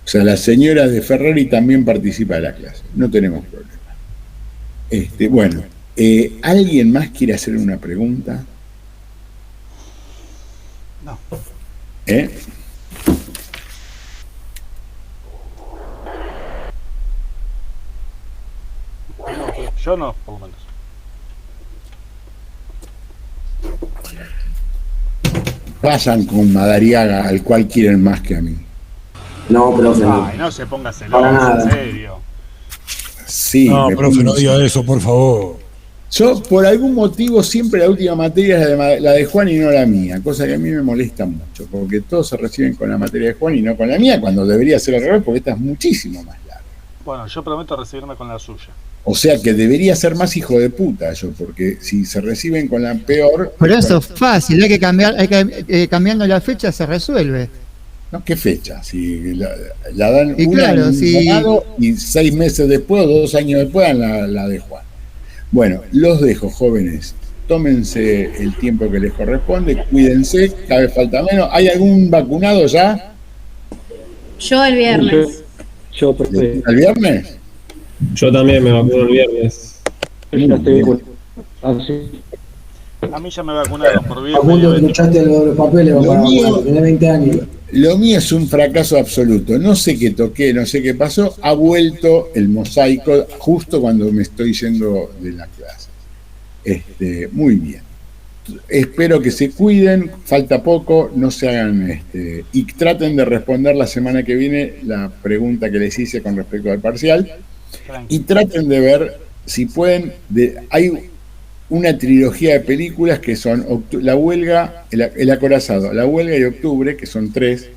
O sea, la señora de Ferrari también participa de la clase, no tenemos problema. Bueno, ¿Alguien más quiere hacer una pregunta? No. Yo no, por lo menos. Vayan con Madariaga, al cual quieren más que a mí. No, profe. Ay, no se ponga Para celoso, nada. en serio. Sí, No, me profe, no pongo- diga eso, por favor. Yo, por algún motivo, siempre la última materia es la de Juan y no la mía, cosa que a mí me molesta mucho, porque todos se reciben con la materia de Juan y no con la mía, cuando debería ser al revés, porque esta es muchísimo más larga. Bueno, yo prometo recibirme con la suya. O sea que debería ser más hijo de puta yo, porque si se reciben con la peor... Pero eso es fácil, hay que cambiando la fecha se resuelve. ¿No? ¿Qué fecha? Si la dan Y una claro, en si- ganado y 6 meses después o 2 años después dan la de Juan. Bueno, los dejo, jóvenes. Tómense el tiempo que les corresponde, cuídense, cada vez falta menos. ¿Hay algún vacunado ya? Yo el viernes. Yo, profe. ¿El viernes? Yo también me vacuno el viernes. Ya estoy así. A mí ya me vacunaron por bien. A punto que le echaste los papeles Lo para mío- tener 20 años. Lo mío es un fracaso absoluto. No sé qué toqué, no sé qué pasó. Ha vuelto el mosaico justo cuando me estoy yendo de la clase. Muy bien. Espero que se cuiden, falta poco, no se hagan y traten de responder la semana que viene la pregunta que les hice con respecto al parcial y traten de ver si pueden. Hay una trilogía de películas que son La Huelga, El Acorazado, La Huelga y Octubre, que son 3.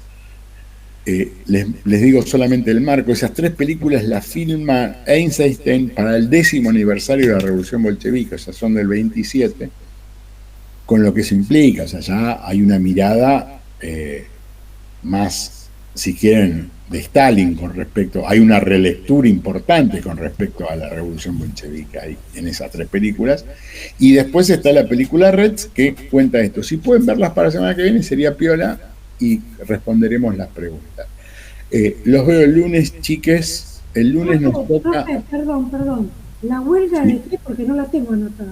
Les digo solamente el marco. Esas 3 películas las filma Eisenstein para el 10º aniversario de la Revolución Bolchevique, o sea, son del 27, con lo que se implica. O sea, ya hay una mirada más, si quieren, de Stalin con respecto, hay una relectura importante con respecto a la Revolución Bolchevique ahí, en esas 3 películas. Y después está la película Reds, que cuenta esto. Si pueden verlas para la semana que viene, sería piola y responderemos las preguntas. Los veo el lunes, chiques. El lunes nos toca... Profe, perdón. ¿La huelga de qué? Porque no la tengo anotada.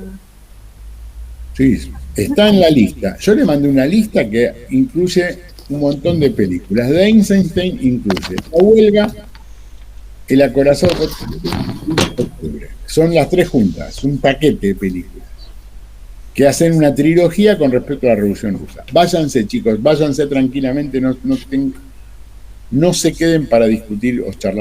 Sí, está en la lista. Yo le mandé una lista que incluye un montón de películas. De Eisenstein incluye La Huelga, El Acorazado y Octubre. Son las 3 juntas, un paquete de películas que hacen una trilogía con respecto a la Revolución Rusa. Váyanse, chicos, váyanse tranquilamente, no se queden para discutir o charlar.